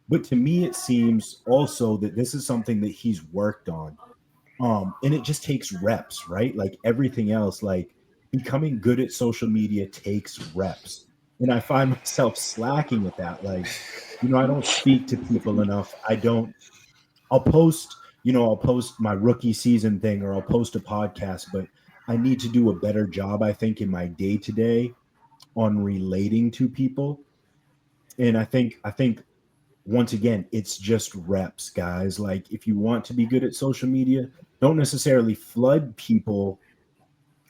but to me it seems also that this is something that he's worked on. And it just takes reps, right? Like everything else, like becoming good at social media takes reps. And I find myself slacking at that. Like, I don't speak to people enough. I'll post, I'll post my rookie season thing, or I'll post a podcast, but I need to do a better job, I think, in my day to day on relating to people. And I think once again, it's just reps, guys. Like, if you want to be good at social media, don't necessarily flood people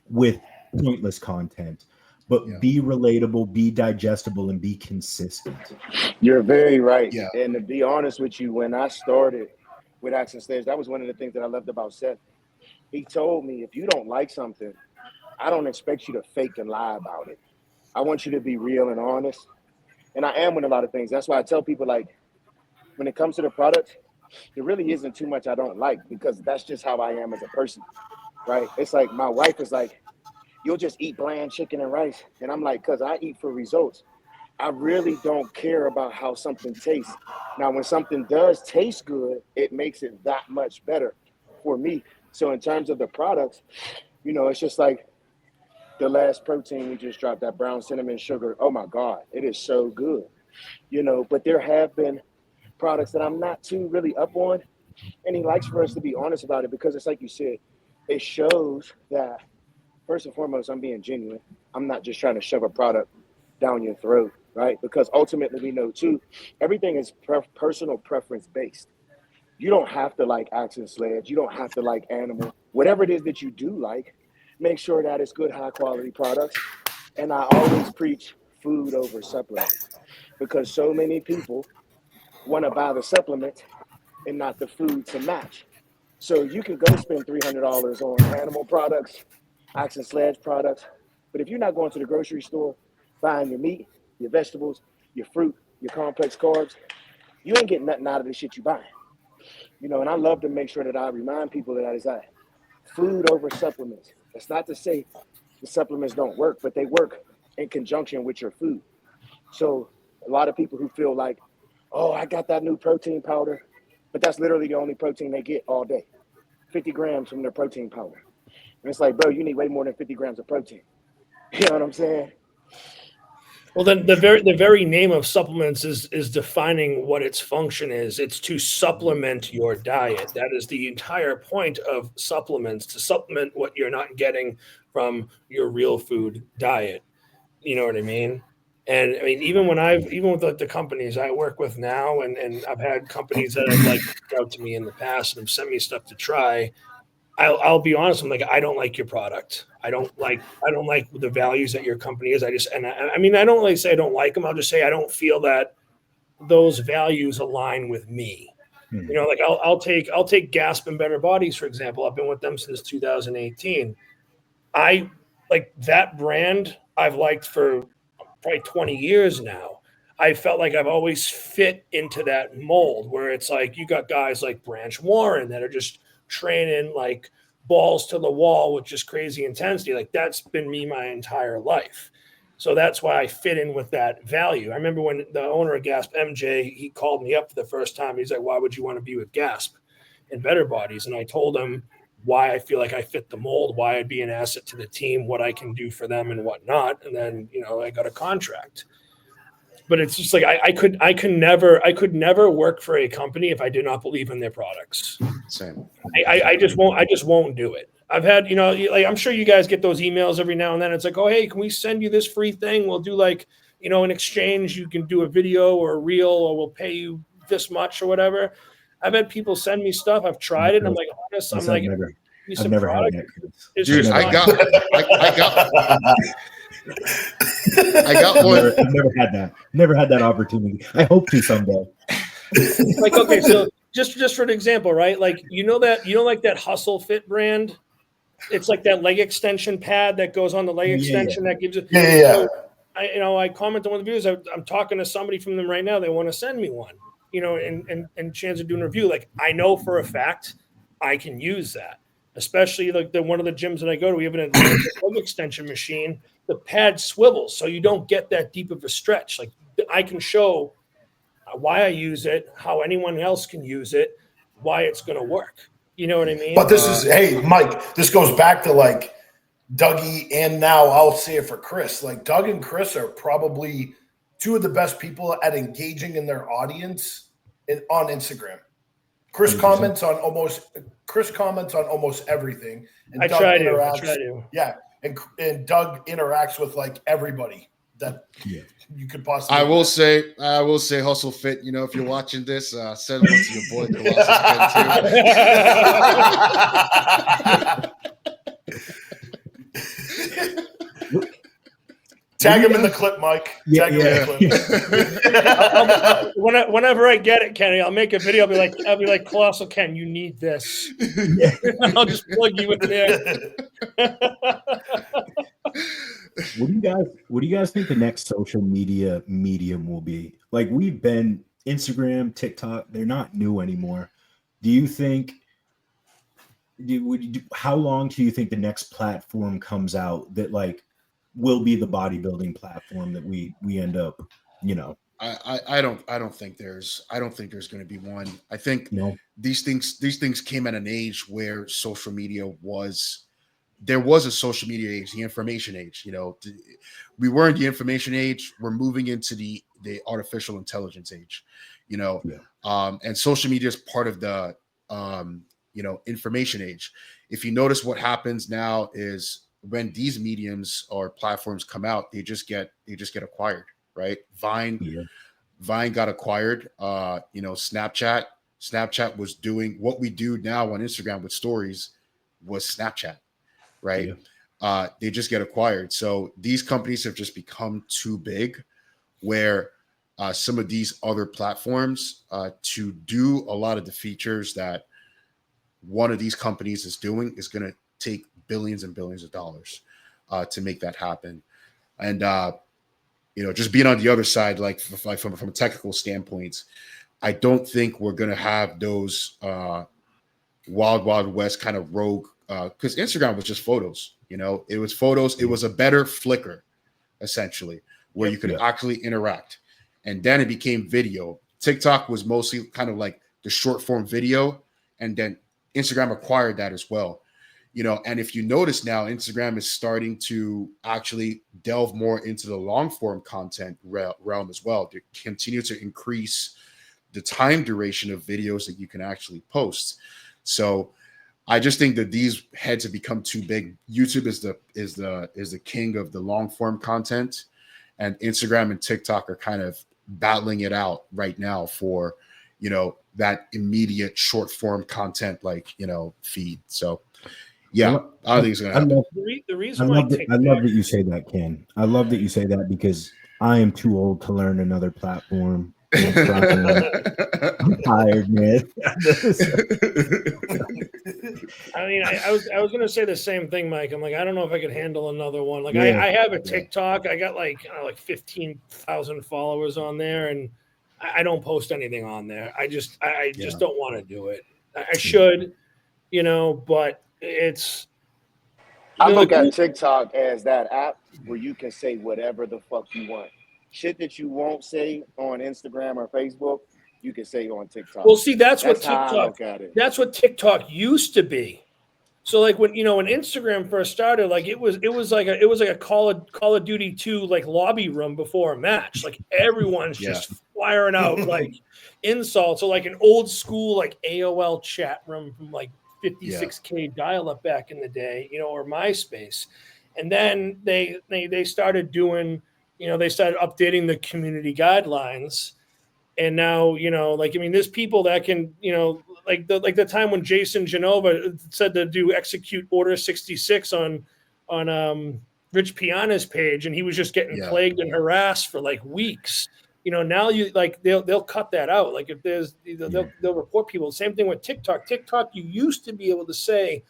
with pointless content, but be relatable, be digestible, and be consistent. You're very right. Yeah. And to be honest with you, when I started with Action Slayers, that was one of the things that I loved about Seth. He told me, if you don't like something, I don't expect you to fake and lie about it. I want you to be real and honest. And I am with a lot of things. That's why I tell people, like, when it comes to the product, there really isn't too much I don't like, because that's just how I am as a person, right? It's like my wife is like, you'll just eat bland chicken and rice. And I'm like, because I eat for results. I really don't care about how something tastes. Now, when something does taste good, it makes it that much better for me. So in terms of the products, you know, it's just like the last protein we just dropped, that brown cinnamon sugar. Oh my God, it is so good. You know, but there have been products that I'm not too really up on. And he likes for us to be honest about it, because it's like you said, it shows that, first and foremost, I'm being genuine. I'm not just trying to shove a product down your throat, right? Because ultimately we know too, everything is personal preference based. You don't have to like Action Sledge. You don't have to like Animal. Whatever it is that you do like, make sure that it's good, high quality products. And I always preach food over supplements, because so many people want to buy the supplement and not the food to match. So you can go spend $300 on Animal products, Action Sledge products, but if you're not going to the grocery store, buying your meat, your vegetables, your fruit, your complex carbs, you ain't getting nothing out of the shit you buying. You know, and I love to make sure that I remind people that is that food over supplements. That's not to say the supplements don't work, but they work in conjunction with your food. So a lot of people who feel like, oh, I got that new protein powder, but that's literally the only protein they get all day, 50 grams from their protein powder. And it's like, bro, you need way more than 50 grams of protein. You know what I'm saying? Well, then the very name of supplements is defining what its function is. It's to supplement your diet. That is the entire point of supplements, to supplement what you're not getting from your real food diet. You know what I mean? And I mean, even with the companies I work with now, and I've had companies that have like reached out to me in the past and have sent me stuff to try. I'll be honest. I'm like, I don't like your product. I don't like the values that your company is. I mean, I don't really say I don't like them. I'll just say I don't feel that those values align with me. You know, like I'll take Gasp and Better Bodies, for example. I've been with them since 2018. I like that brand. I've liked for probably 20 years now. I felt like I've always fit into that mold where it's like you got guys like Branch Warren that are just training like balls to the wall with just crazy intensity. Like that's been me my entire life. So that's why I fit in with that value. I remember when the owner of Gasp, MJ, he called me up for the first time. He's like, why would you want to be with Gasp and Better Bodies? And I told him why I feel like I fit the mold, why I'd be an asset to the team, what I can do for them and whatnot. And then, you know, I got a contract. But it's just like I could never work for a company if I did not believe in their products. Same. I just won't do it. I've had, you know, like I'm sure you guys get those emails every now and then. It's like, oh, hey, can we send you this free thing? We'll do like, you know, in exchange, you can do a video or a reel, or we'll pay you this much or whatever. I've had people send me stuff. I've tried it. And I'm like, honest, I'm like, I've never had that. Dude, I got one. I've never had that. Never had that opportunity. I hope to someday. Like, okay, so just for an example, right? Like, like that Hustle Fit brand. It's like that leg extension pad that goes on the leg extension that gives it. Yeah. So I comment on one of the videos. I'm talking to somebody from them right now. They want to send me one, you know, and chance of doing a review. Like I know for a fact I can use that, especially like one of the gyms that I go to. We have an advanced leg extension machine. The pad swivels, so you don't get that deep of a stretch. Like I can show why I use it, how anyone else can use it, why it's going to work. You know what I mean? But this is, hey, Mike, this goes back to like Dougie, and now I'll say it for Chris. Like Doug and Chris are probably two of the best people at engaging in their audience on Instagram. Chris comments on almost everything. And I Doug try to. Yeah. And Doug interacts with like everybody that you could possibly. I will say, Hustle Fit. You know, if you're watching this, send one to your boy Collosus Ken too. Tag him in the clip, Mike. Tag him in the clip. Whenever I get it, Kenny, I'll make a video. I'll be like, Colossal Ken, you need this. I'll just plug you in there. What do you guys think the next social media medium will be? Like, we've been Instagram, TikTok, they're not new anymore. Do you think how long do you think the next platform comes out that like will be the bodybuilding platform that we end up, you know? I don't think there's going to be one. I think these things came at an age where social media there was a social media age, the information age. You know, we were in the information age. We're moving into the artificial intelligence age. You know, and social media is part of the information age. If you notice, what happens now is when these mediums or platforms come out, they just get acquired, right? Vine got acquired. Snapchat was doing what we do now on Instagram with stories was Snapchat, right? They just get acquired. So these companies have just become too big where some of these other platforms to do a lot of the features that one of these companies is doing is going to take billions and billions of dollars to make that happen. And, just being on the other side, like from a technical standpoint, I don't think we're going to have those wild west kind of rogue, because Instagram was just photos, it was photos. It was a better Flickr, essentially, where you could actually interact. And then it became video. TikTok was mostly kind of like the short form video. And then Instagram acquired that as well. And if you notice now, Instagram is starting to actually delve more into the long form content realm as well. They continue to increase the time duration of videos that you can actually post. So I just think that these heads have become too big. YouTube is the king of the long form content, and Instagram and TikTok are kind of battling it out right now for, that immediate short form content, like, feed. So yeah, I think it's going to happen. The reason I love that you say that, Ken. I love that you say that because I am too old to learn another platform. I'm tired, man. I mean, I was going to say the same thing, Mike. I'm like, I don't know if I could handle another one. Like, I have a TikTok. I got like 15,000 followers on there, and I don't post anything on there. I just don't want to do it. I should, but it's. I look at TikTok as that app where you can say whatever the fuck you want. Shit that you won't say on Instagram or Facebook, you can say on TikTok. Well, see, that's what TikTok used to be. So, like when Instagram first started, like it was like a Call of Duty 2 like lobby room before a match. Like everyone's just firing out like insults, or like an old school like AOL chat room from like 56K dial-up back in the day, or MySpace. And then they started doing. They started updating the community guidelines, and now, there's people that can, like the time when Jason Genova said to do execute order 66 on Rich Piana's page, and he was just getting plagued and harassed for like weeks. Now they'll cut that out. Like if there's, they'll report people. Same thing with TikTok. TikTok, you used to be able to say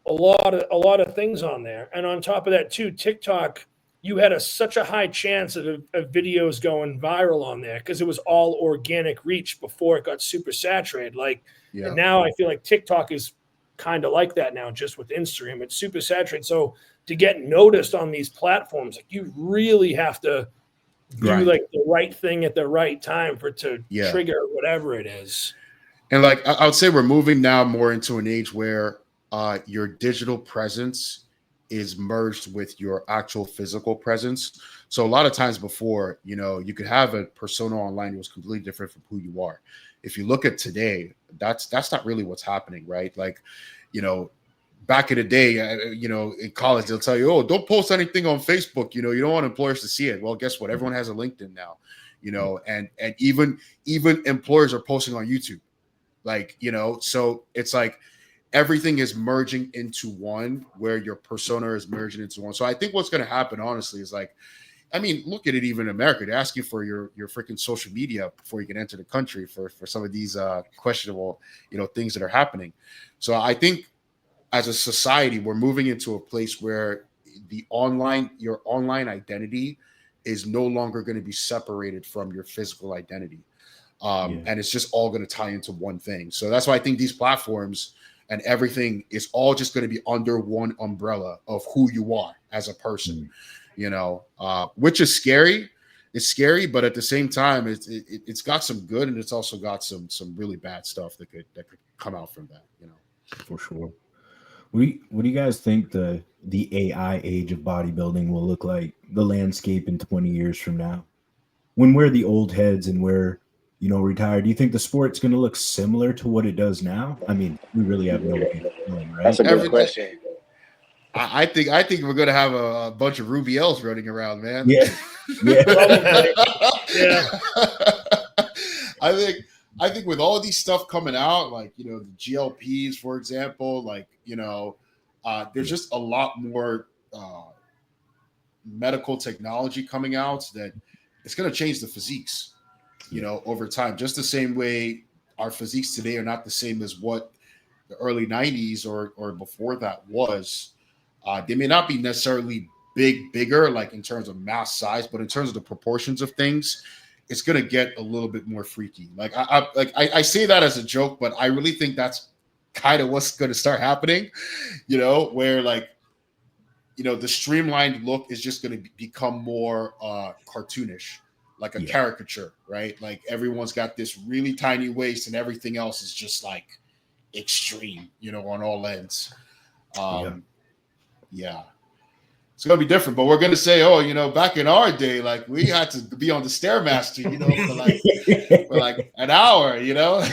a lot of things on there, and on top of that too, TikTok. You had such a high chance of videos going viral on there because it was all organic reach before it got super saturated. And now I feel like TikTok is kind of like that now, just with Instagram. It's super saturated. So to get noticed on these platforms, like you really have to do like the right thing at the right time to trigger whatever it is. And like I would say, we're moving now more into an age where your digital presence is merged with your actual physical presence. So a lot of times before, you could have a persona online that was completely different from who you are. If you look at today, that's not really what's happening, right? Like, back in the day, you know, in college, they'll tell you, oh, don't post anything on Facebook. You know, you don't want employers to see it. Well, guess what? Everyone has a LinkedIn now, you know, and even employers are posting on YouTube. Like, you know, so it's like everything is merging into one, where your persona is merging into one. So I think what's going to happen, honestly, is like, I mean, look at it even in America. They ask you for your freaking social media before you can enter the country for some of these questionable, you know, things that are happening. So I think as a society, we're moving into a place where your online identity is no longer going to be separated from your physical identity. And it's just all going to tie into one thing. So that's why I think these platforms and everything is all just going to be under one umbrella of who you are as a person, you know, which is scary. It's scary, but at the same time, it's got some good, and it's also got some really bad stuff that could come out from that, you know. For sure. What do you guys think the AI age of bodybuilding will look like, the landscape in 20 years from now? When we're the old heads and we're, you know, retired, do you think the sport's going to look similar to what it does now? I mean, we really have no way of knowing, right? That's a good question. I think we're going to have a bunch of Ruby L's running around, man. Yeah. Yeah. I think with all these stuff coming out, like, you know, the GLPs, for example, like, you know, there's just a lot more medical technology coming out that it's going to change the physiques, you know, over time. Just the same way our physiques today are not the same as what the early 90s or before that was. They may not be necessarily bigger, like in terms of mass size, but in terms of the proportions of things, it's going to get a little bit more freaky. Like I say that as a joke, but I really think that's kind of what's going to start happening, you know, where, like, you know, the streamlined look is just going to become more cartoonish, like a caricature, right? Like everyone's got this really tiny waist and everything else is just like extreme, you know, on all ends. Yeah. It's going to be different, but we're going to say, oh, you know, back in our day, like we had to be on the Stairmaster, you know, for like an hour, you know.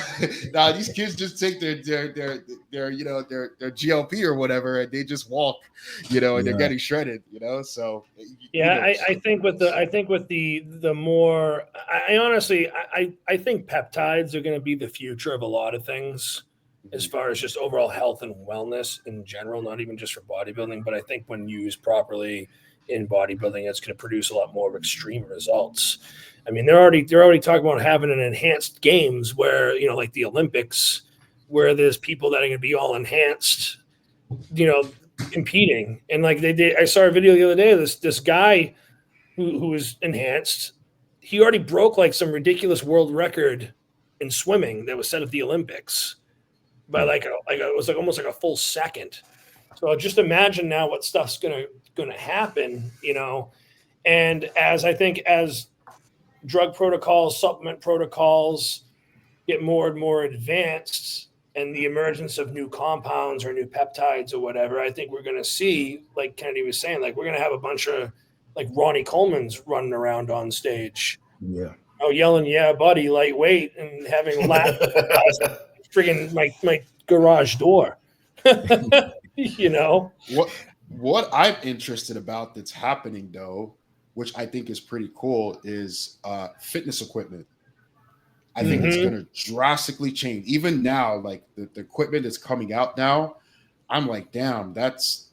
Now these kids just take their you know, their GLP or whatever, and they just walk, you know, and they're getting shredded, you know. So I think with the more, I honestly I think peptides are going to be the future of a lot of things, as far as just overall health and wellness in general, not even just for bodybuilding, but I think when used properly in bodybuilding, it's going to produce a lot more extreme results. I mean, they're already talking about having an enhanced games where, you know, like the Olympics, where there's people that are going to be all enhanced, you know, competing. And like they did, I saw a video the other day, this guy who was enhanced, he already broke like some ridiculous world record in swimming that was set at the Olympics by it was like almost like a full second. So just imagine now what stuff's gonna happen, you know. And as drug protocols, supplement protocols get more and more advanced, and the emergence of new compounds or new peptides or whatever, I think we're gonna see, like Kennedy was saying, like we're gonna have a bunch of like Ronnie Coleman's running around on stage. Yeah. Oh, yelling, yeah, buddy, lightweight, and having laps friggin' my garage door. You know what I'm interested about that's happening though, which I think is pretty cool, is fitness equipment. I think it's going to drastically change. Even now, like the equipment that's coming out now, I'm like, damn, that's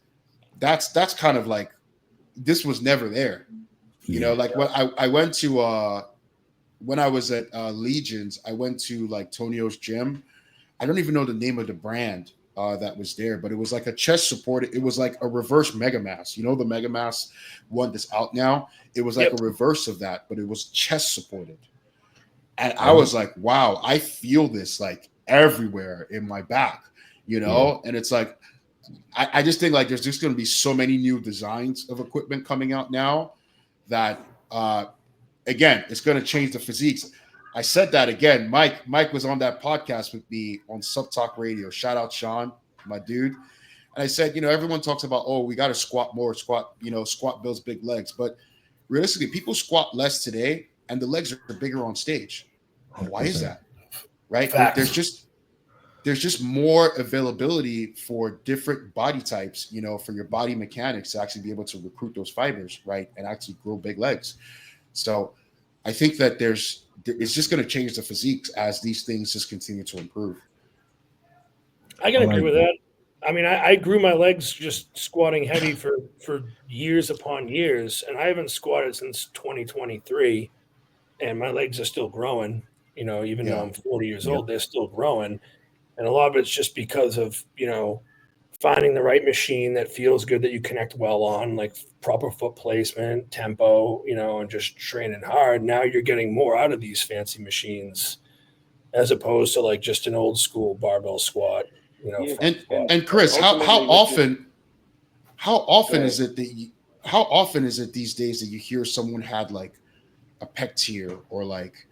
kind of like, this was never there. You know, like when I went to when I was at Legions, I went to like Tonio's gym. I don't even know the name of the brand that was there, but it was like a chest supported. It was like a reverse Mega Mass. You know, the Mega Mass one that's out now. It was like a reverse of that, but it was chest supported. And I was like, wow, I feel this like everywhere in my back, you know? And it's like, I just think like there's just going to be so many new designs of equipment coming out now that, again, it's going to change the physiques. I said that again. Mike was on that podcast with me on Sub Talk Radio. Shout out Sean, my dude. And I said, you know, everyone talks about, oh, we got to squat more, squat builds big legs. But realistically, people squat less today and the legs are bigger on stage. Why is that? Right? Facts. There's just there's just more availability for different body types, you know, for your body mechanics to actually be able to recruit those fibers, right, and actually grow big legs. So I think that it's just going to change the physiques as these things just continue to improve. I can agree with that. I mean, I grew my legs just squatting heavy for years upon years, and I haven't squatted since 2023, and my legs are still growing. You know, even though I'm 40 years old, they're still growing. And a lot of it's just because of, you know, finding the right machine that feels good, that you connect well on, like proper foot placement, tempo, you know, and just training hard. Now you're getting more out of these fancy machines as opposed to like just an old school barbell squat, you know. And Chris, how often is it these days that you hear someone had like a pec tear or like,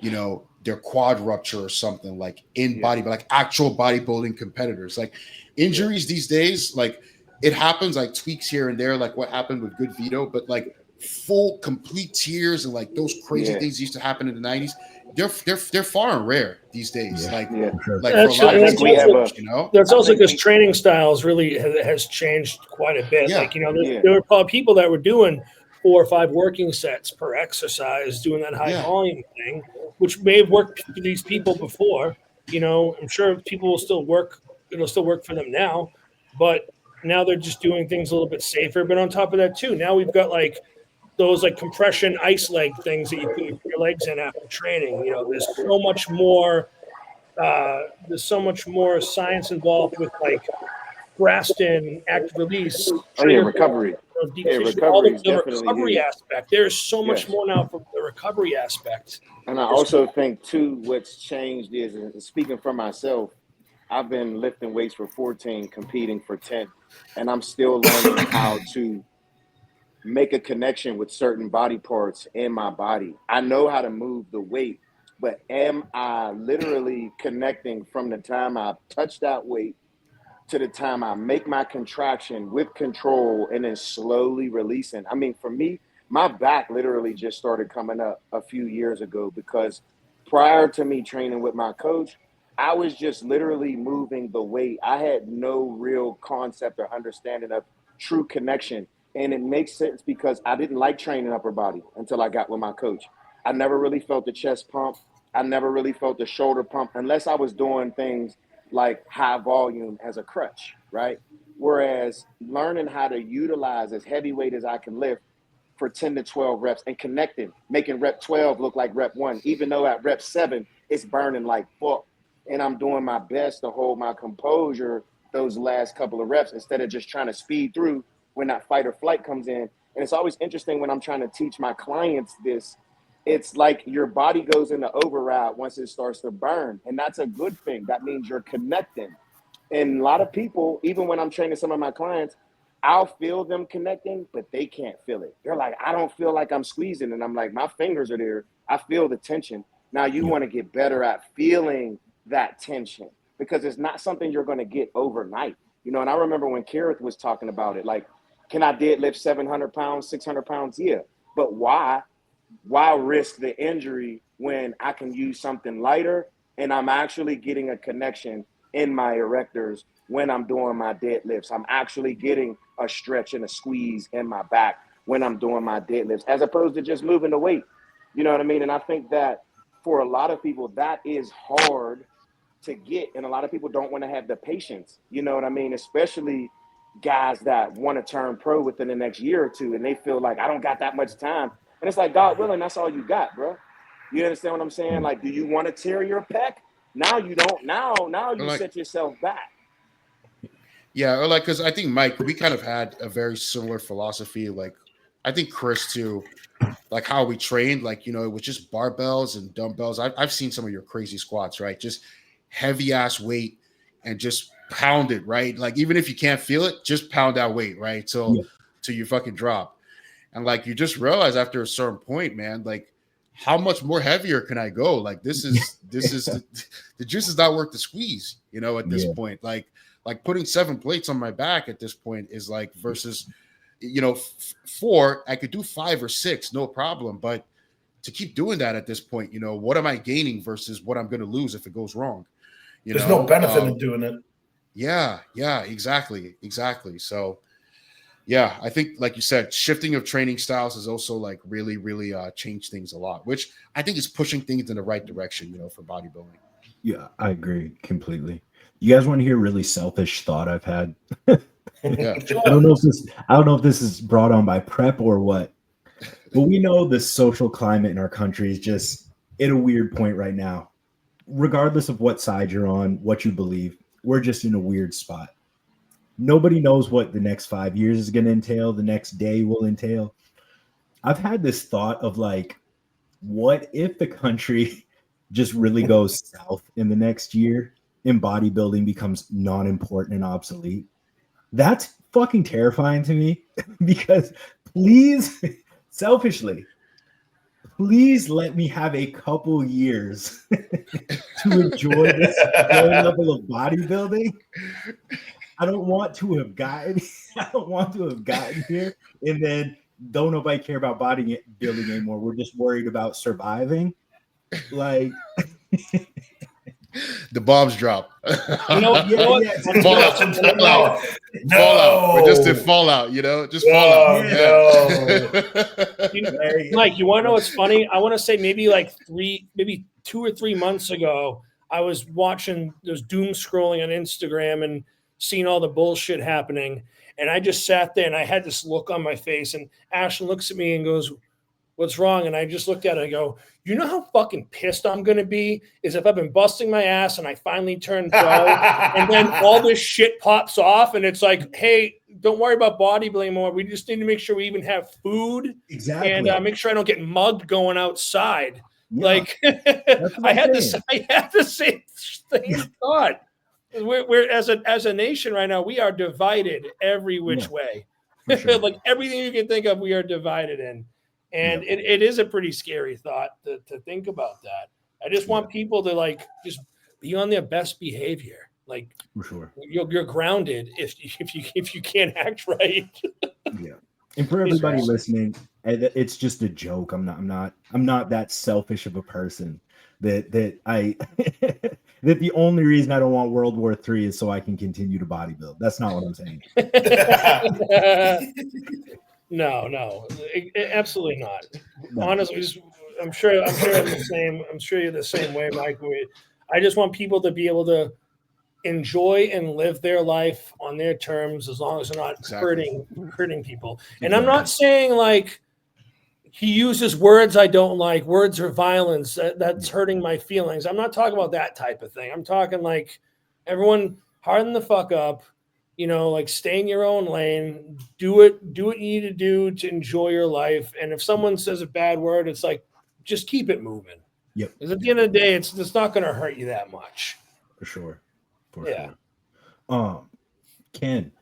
you know, their quad rupture or something like in body, but like actual bodybuilding competitors, like injuries these days, like it happens, like tweaks here and there, like what happened with Good Vito, but like full complete tears and like those crazy things used to happen in the 90s. They're far and rare these days. Like for a lot of people, you know, that's also because training styles really has changed quite a bit. Like, you know, there were probably people that were doing 4 or 5 working sets per exercise, doing that high volume thing, which may have worked for these people before. You know, I'm sure people will still work. It'll still work for them now, but now they're just doing things a little bit safer. But on top of that too, now we've got like those like compression ice leg things that you put your legs in after training. You know, there's so much more science involved with like Graston, active release, recovery. The recovery aspect. There's so much more now for the recovery aspect. And I also think too, what's changed is, and speaking for myself, I've been lifting weights for 14, competing for 10, and I'm still learning how to make a connection with certain body parts in my body. I know how to move the weight, but am I literally connecting from the time I touch that weight to the time I make my contraction with control and then slowly releasing? I mean, for me, my back literally just started coming up a few years ago because prior to me training with my coach, I was just literally moving the weight. I had no real concept or understanding of true connection. And it makes sense because I didn't like training upper body until I got with my coach. I never really felt the chest pump. I never really felt the shoulder pump unless I was doing things like high volume as a crutch, right? Whereas learning how to utilize as heavy weight as I can lift for 10 to 12 reps and connecting, making rep 12 look like rep 1, even though at rep 7, it's burning like fuck. And I'm doing my best to hold my composure those last couple of reps instead of just trying to speed through when that fight or flight comes in. And it's always interesting when I'm trying to teach my clients this. It's like your body goes into override once it starts to burn. And that's a good thing. That means you're connecting. And a lot of people, even when I'm training some of my clients, I'll feel them connecting, but they can't feel it. They're like, I don't feel like I'm squeezing. And I'm like, my fingers are there. I feel the tension. Now you want to get better at feeling that tension because it's not something you're going to get overnight. You know, and I remember when Kareth was talking about it, like, can I deadlift 700 pounds, 600 pounds? Yeah. But why risk the injury when I can use something lighter and I'm actually getting a connection in my erectors when I'm doing my deadlifts? I'm actually getting a stretch and a squeeze in my back when I'm doing my deadlifts, as opposed to just moving the weight. You know what I mean? And I think that for a lot of people, that is hard to get. And a lot of people don't want to have the patience, you know what I mean? Especially guys that want to turn pro within the next year or two, and they feel like, I don't got that much time. And it's like, God willing, that's all you got, bro. You understand what I'm saying? Like, do you want to tear your pec? Now you don't. Now you like, set yourself back. Yeah, or like, because I think, Mike, we kind of had a very similar philosophy. Like, I think Chris too, like how we trained, like, you know, it was just barbells and dumbbells. I've seen some of your crazy squats, right? Just heavy ass weight and just pound it, right? Like, even if you can't feel it, just pound that weight, right? Till you fucking drop. And like, you just realize after a certain point, man, like, how much more heavier can I go? Like, this is the juice is not worth the squeeze, you know, at this point. Like putting 7 plates on my back at this point is like versus, you know, 4, I could do 5 or 6, no problem. But to keep doing that at this point, you know, what am I gaining versus what I'm going to lose if it goes wrong? There's no benefit in doing it. Yeah, exactly. So yeah, I think like you said, shifting of training styles has also like really changed things a lot, which I think is pushing things in the right direction, for bodybuilding. Yeah, I agree completely. You guys want to hear a really selfish thought I've had? Yeah. I don't know if this is brought on by prep or what, but we know the social climate in our country is just at a weird point right now. Regardless of what side you're on, what you believe, we're just in a weird spot. Nobody knows what the next 5 years is going to entail, the next day will entail. I've had this thought of like, what if the country just really goes south in the next year and bodybuilding becomes non-important and obsolete? That's fucking terrifying to me because please, selfishly, please let me have a couple years to enjoy this level of bodybuilding. I don't want to have gotten here and then don't nobody care about bodybuilding anymore. We're just worried about surviving. Like the bombs drop. Fallout. We just did Fallout, just Fallout. Mike, you want to know what's funny? I want to say maybe 2 or 3 months ago, I was watching those doom scrolling on Instagram and seeing all the bullshit happening. And I just sat there and I had this look on my face, and Ashton looks at me and goes, "What's wrong?" And I just looked at it and I go, "You know how fucking pissed I'm going to be is if I've been busting my ass and I finally turn pro and then all this shit pops off and it's like, hey, don't worry about bodybuilding anymore. We just need to make sure we even have food and make sure I don't get mugged going outside." Yeah. Like I had the same thought. We're as a nation right now, we are divided every which way. Sure. Like everything you can think of, we are divided in. And it is a pretty scary thought to think about that. I just want people to just be on their best behavior. Like for sure, you're grounded if you can't act right. Yeah, and for everybody listening, it's just a joke. I'm not that selfish of a person that that the only reason I don't want World War III is so I can continue to bodybuild. That's not what I'm saying. No, absolutely not. No. Honestly, I'm sure you're the same way, Mike. I just want people to be able to enjoy and live their life on their terms as long as they're not hurting people. And I'm not saying he uses words I don't like. Words are violence. That's hurting my feelings. I'm not talking about that type of thing. I'm talking everyone harden the fuck up. Stay in your own lane, do what you need to do to enjoy your life. And if someone says a bad word, it's just keep it moving. Yep. Because at the end of the day, it's not going to hurt you that much. For sure. Ken,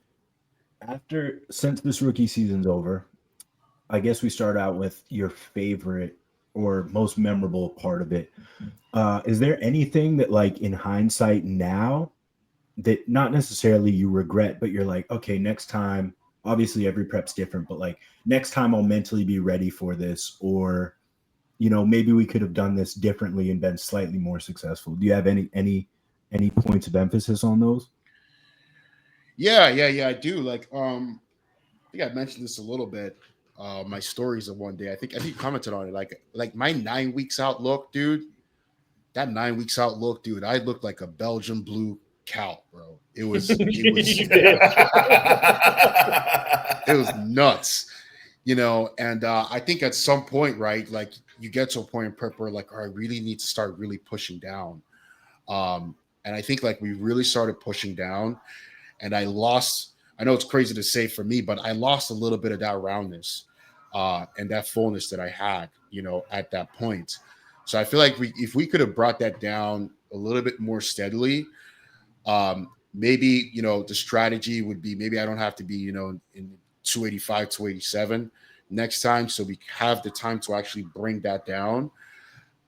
since this rookie season's over, I guess we start out with your favorite or most memorable part of it. Is there anything that in hindsight now that not necessarily you regret, but you're like, okay, next time, obviously every prep's different, but next time I'll mentally be ready for this, or, maybe we could have done this differently and been slightly more successful. Do you have any points of emphasis on those? Yeah, I do. I think I mentioned this a little bit. My stories of one day. I think you commented on it. Like my 9 weeks out look, dude. That 9 weeks out look, dude. I looked like a Belgian blue cow, bro. It was nuts, and I think at some point, right, you get to a point in prep where I really need to start really pushing down, and I think we really started pushing down, and I know it's crazy to say for me, but I lost a little bit of that roundness and that fullness that I had, at that point. So I feel like if we could have brought that down a little bit more steadily, maybe the strategy would be maybe I don't have to be in 285 287 next time, so we have the time to actually bring that down.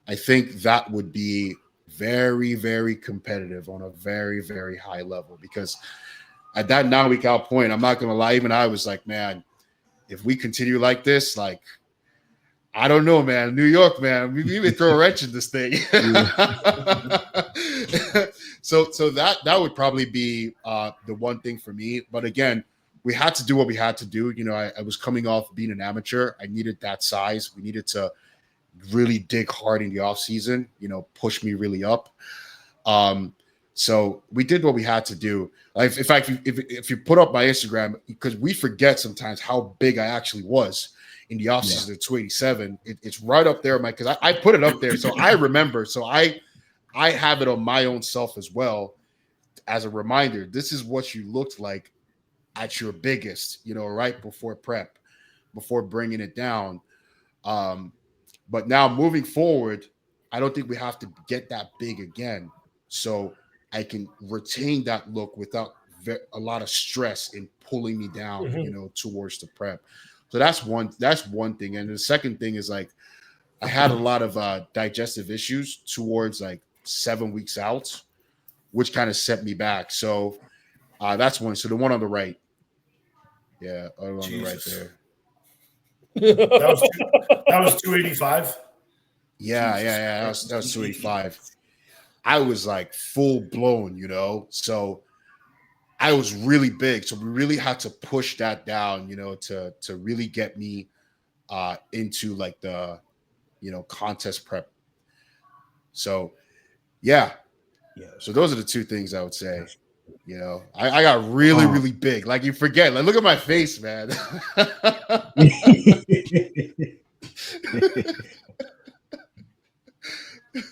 I think that would be very, very competitive on a very, very high level, because at that 9 week out point, I'm not gonna lie, even I was like, man, if we continue like this, I don't know, man. New York, man, we may throw a wrench in this thing. So that would probably be the one thing for me. But again, we had to do what we had to do. You know, I was coming off being an amateur. I needed that size. We needed to really dig hard in the off season, you know, push me really up. So we did what we had to do. Like, in fact, if you put up my Instagram, because we forget sometimes how big I actually was in the off season of 287, it's right up there, Mike, because I put it up there. So I remember. So I have it on my own self as well as a reminder. This is what you looked like at your biggest, you know, right before prep, before bringing it down. But now moving forward, I don't think we have to get that big again. So I can retain that look without a lot of stress in pulling me down, you know, towards the prep. So that's one thing. And the second thing is, like, I had a lot of digestive issues towards like 7 weeks out, which kind of set me back. So that's one. So the one on the right. Yeah, on the right there. That was 285. Yeah. That was 285. I was like full blown, you know. So I was really big. So we really had to push that down, you know, to really get me into like the, you know, contest prep. So yeah. So those are the two things I would say. You know, I got really big. Like, you forget. Like, look at my face, man.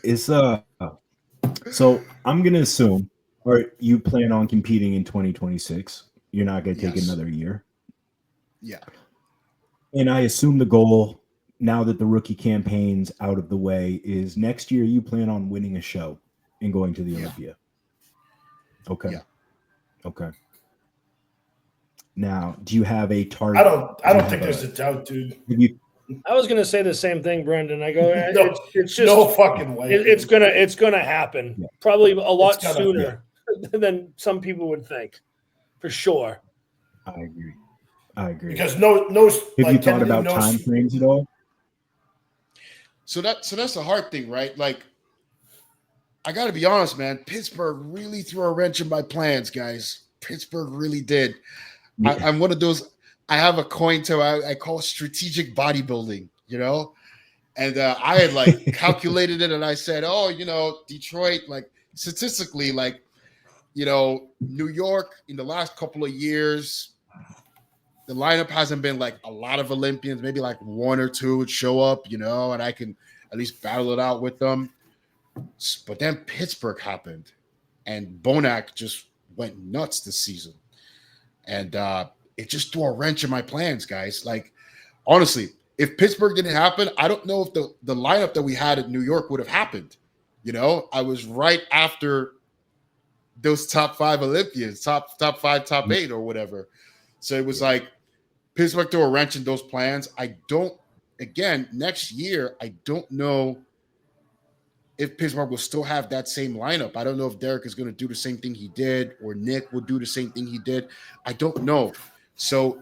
It's so I'm gonna assume, or you plan on competing in 2026. You're not gonna take another year. Yeah. And I assume the goal, now that the rookie campaign's out of the way, is next year you plan on winning a show and going to the Olympia. Okay. Yeah. Okay. Now, do you have a target? I don't think there's a doubt, dude. I was gonna say the same thing, Brendan. I go, it's just no fucking way. It's gonna happen. Probably a lot sooner than some people would think, for sure. I agree. Because no. Have you thought about time frames at all? So that's the hard thing, right? Like, I got to be honest, man. Pittsburgh really threw a wrench in my plans, guys. Pittsburgh really did. Yeah. I'm one of those. I have a coin to I call strategic bodybuilding, you know, and I had like calculated it, and I said, oh, you know, Detroit, like statistically, like, you know, New York in the last couple of years, the lineup hasn't been like a lot of Olympians. Maybe like one or two would show up, you know, and I can at least battle it out with them. But then Pittsburgh happened, and Bonac just went nuts this season, and it just threw a wrench in my plans, guys. Like, honestly, if Pittsburgh didn't happen, I don't know if the lineup that we had at New York would have happened. You know, I was right after those top 5 Olympians, top 5, top 8, or whatever. So it was like Pittsburgh threw a wrench in those plans. Next year, I don't know if Pittsburgh will still have that same lineup. I don't know if Derek is going to do the same thing he did, or Nick will do the same thing he did. I don't know. So,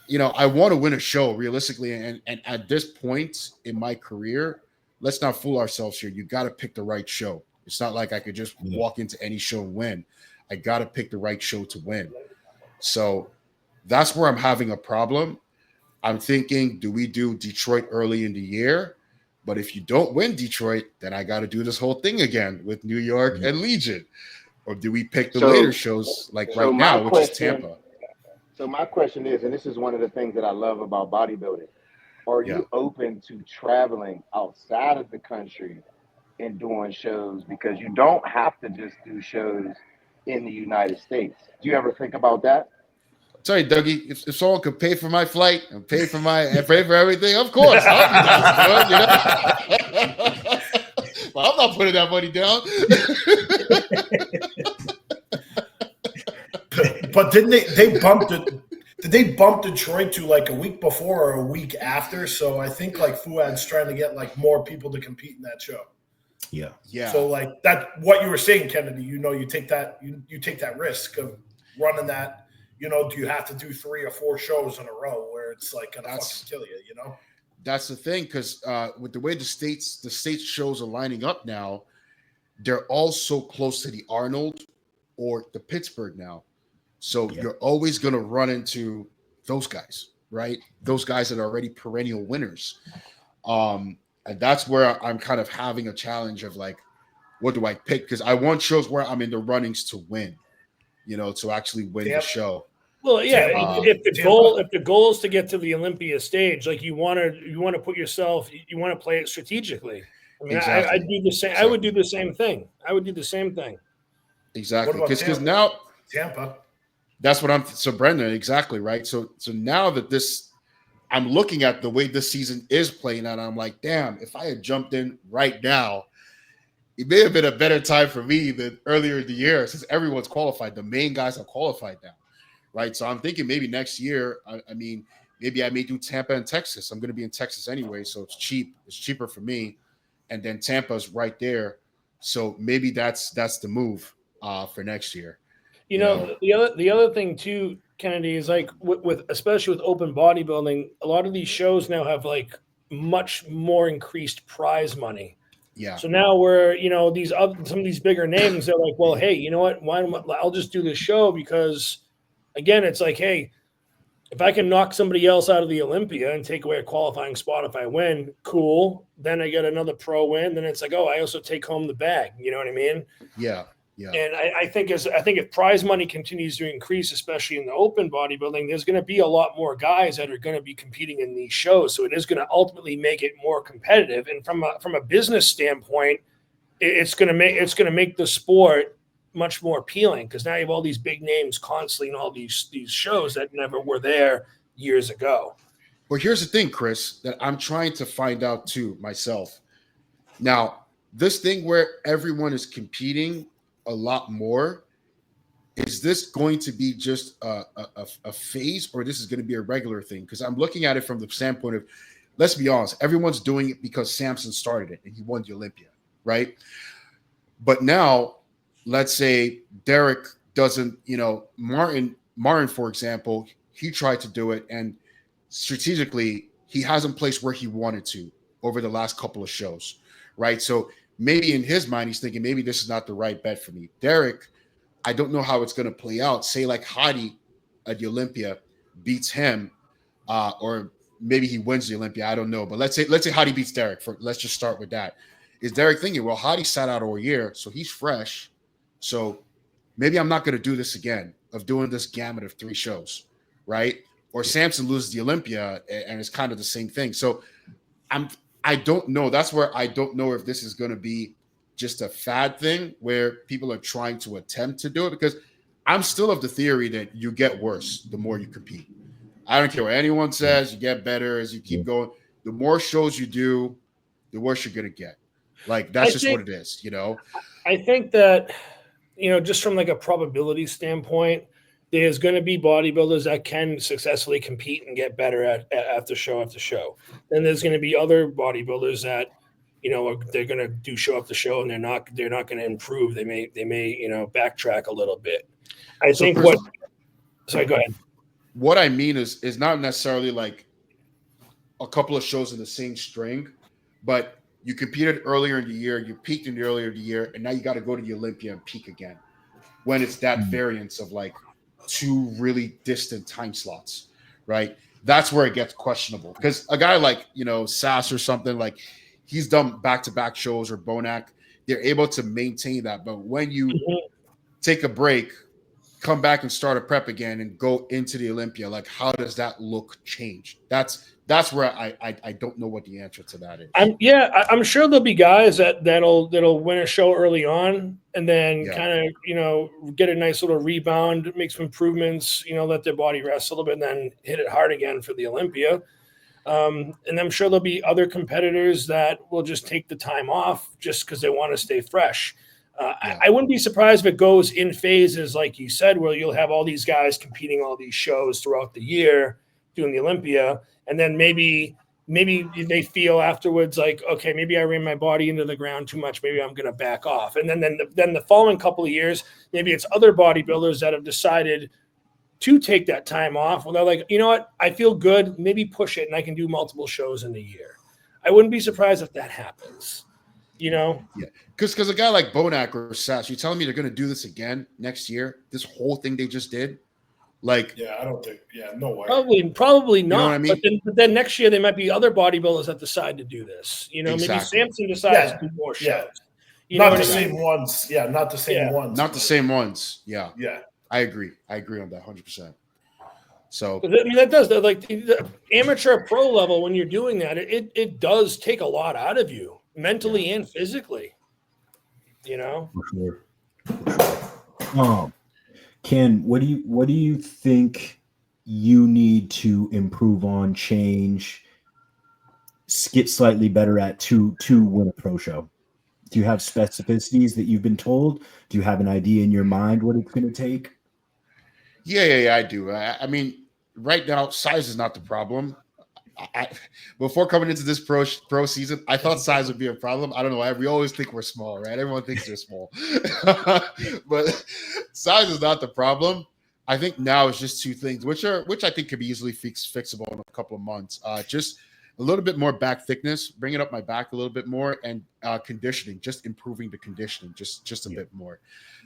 you know, I want to win a show realistically. And at this point in my career, let's not fool ourselves here. You got to pick the right show. It's not like I could just walk into any show and win. I got to pick the right show to win. So that's where I'm having a problem. I'm thinking, do we do Detroit early in the year? But if you don't win Detroit, then I got to do this whole thing again with New York and Legion. Or do we pick the later shows like right now, which is Tampa? So my question is, and this is one of the things that I love about bodybuilding, are you open to traveling outside of the country and doing shows? Because you don't have to just do shows in the United States. Do you ever think about that? I'll tell you, Dougie, if someone could pay for my flight and pay for everything, of course, I'll be down, you know? Well, I'm not putting that money down. But didn't they bumped it? Did they bump Detroit to like a week before or a week after? So I think like Fuad's trying to get like more people to compete in that show. Yeah. So like that, what you were saying, Kennedy, you know, you take that risk of running that. You know, do you have to do 3 or 4 shows in a row where it's like gonna fucking kill you? You know, that's the thing, because with the way the states shows are lining up now, they're all so close to the Arnold or the Pittsburgh now. So you're always going to run into those guys, right? Those guys that are already perennial winners. And that's where I'm kind of having a challenge of like, what do I pick? Because I want shows where I'm in the runnings to win, to actually win the show. Well, yeah. If the goal is to get to the Olympia stage, like you want to put yourself, you want to play it strategically. I mean, exactly. I'd do the same. Exactly. I would do the same thing. I would do the same thing. Exactly. Because now Tampa. That's what so Brendan, exactly right. So now that I'm looking at the way this season is playing out, I'm like, damn, if I had jumped in right now, it may have been a better time for me than earlier in the year, since everyone's qualified. The main guys are qualified now, right? So I'm thinking maybe next year, I mean, maybe I may do Tampa and Texas. I'm going to be in Texas anyway, so it's cheap. It's cheaper for me, and then Tampa's right there. So maybe that's the move for next year. The other thing too, Kennedy, is like with especially with open bodybuilding, a lot of these shows now have like much more increased prize money. Yeah. So now we're, some of these bigger names, they're like, well, hey, you know what? I'll just do this show because, again, it's like, hey, if I can knock somebody else out of the Olympia and take away a qualifying spot if I win, cool. Then I get another pro win. Then it's like, oh, I also take home the bag. You know what I mean? Yeah. Yeah. And I think if prize money continues to increase, especially in the open bodybuilding, there's going to be a lot more guys that are going to be competing in these shows. So it is going to ultimately make it more competitive. And from a business standpoint, it's going to make the sport much more appealing, because now you have all these big names constantly in all these shows that never were there years ago. Well, here's the thing, Chris, that I'm trying to find out too myself. Now, this thing where everyone is competing a lot more, is this going to be just a phase, or this is going to be a regular thing? Because I'm looking at it from the standpoint of, let's be honest, everyone's doing it because Samson started it and he won the Olympia, right? But now, let's say Derek doesn't, Martin, for example, he tried to do it, and strategically, he hasn't placed where he wanted to over the last couple of shows, right? So maybe in his mind, he's thinking, maybe this is not the right bet for me. Derek, I don't know how it's going to play out. Say like Hadi at the Olympia beats him, or maybe he wins the Olympia. I don't know. But let's say Hadi beats Derek. Let's just start with that. Is Derek thinking, well, Hadi sat out all year, so he's fresh. So maybe I'm not going to do this again, of doing this gamut of 3 shows, right? Or Samson loses the Olympia, and it's kind of the same thing. So I don't know. That's where I don't know if this is going to be just a fad thing where people are trying to attempt to do it, because I'm still of the theory that you get worse the more you compete. I don't care what anyone says. You get better as you keep going. The more shows you do, the worse you're going to get. Like, that's just what it is, I think that, just from like a probability standpoint, there's going to be bodybuilders that can successfully compete and get better after show after show. Then there's going to be other bodybuilders that, they're going to do show after show, and they're not going to improve. They may backtrack a little bit. Sorry, go ahead. What I mean is not necessarily like a couple of shows in the same string, but you competed earlier in the year, you peaked in the earlier in the year, and now you got to go to the Olympia and peak again. When it's that variance of like 2 really distant time slots, right? That's where it gets questionable, because a guy like, Sass or something, like, he's done back-to-back shows, or Bonac, they're able to maintain that. But when you take a break, come back and start a prep again and go into the Olympia, like, how does that look change? That's where I don't know what the answer to that is. I'm sure there'll be guys that'll win a show early on, and then kind of, get a nice little rebound, make some improvements, let their body rest a little bit, and then hit it hard again for the Olympia. And I'm sure there'll be other competitors that will just take the time off just because they want to stay fresh. I wouldn't be surprised if it goes in phases, like you said, where you'll have all these guys competing all these shows throughout the year doing the Olympia. And then maybe they feel afterwards like, okay, maybe I ran my body into the ground too much. Maybe I'm going to back off. And then the following couple of years, maybe it's other bodybuilders that have decided to take that time off. Well, they're like, you know what? I feel good. Maybe push it, and I can do multiple shows in a year. I wouldn't be surprised if that happens. You know? Yeah. Because a guy like Bonac or Sass, you're telling me they're going to do this again next year? This whole thing they just did? Like, yeah, I don't think, no way. Probably not. You know what I mean? But then next year there might be other bodybuilders that decide to do this. You know, Exactly. maybe Samson decides to do more shows. You not know the same ones. Yeah, not the same ones. Not the same ones. Yeah. Yeah. I agree on that 100%. So I mean, that does like the amateur pro level when you're doing that, it does take a lot out of you mentally and physically. You know? For sure. Ken, what do you think you need to improve on, change, get slightly better at to win a pro show? Do you have specificities that you've been told? Do you have an idea in your mind what it's going to take? Yeah, I do. I mean, right now, size is not the problem. Before coming into this pro season, I thought size would be a problem. I don't know why. We always think we're small, right? Everyone thinks they're small. But size is not the problem. I think now it's just two things, which I think could be easily fixable in a couple of months. Just a little bit more back thickness, bringing up my back a little bit more, and conditioning, just improving the conditioning just a bit more.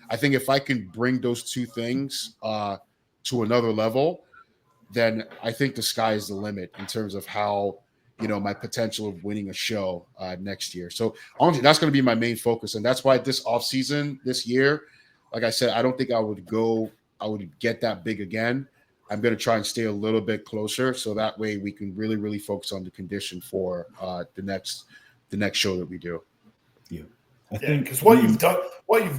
I think if I can bring those two things to another level, then I think the sky is the limit in terms of how, my potential of winning a show next year. So honestly, that's going to be my main focus. And that's why this offseason, this year, like I said, I don't think I would get that big again. I'm going to try and stay a little bit closer. So that way we can really, really focus on the condition for the next show that we do. Yeah. I think because what you've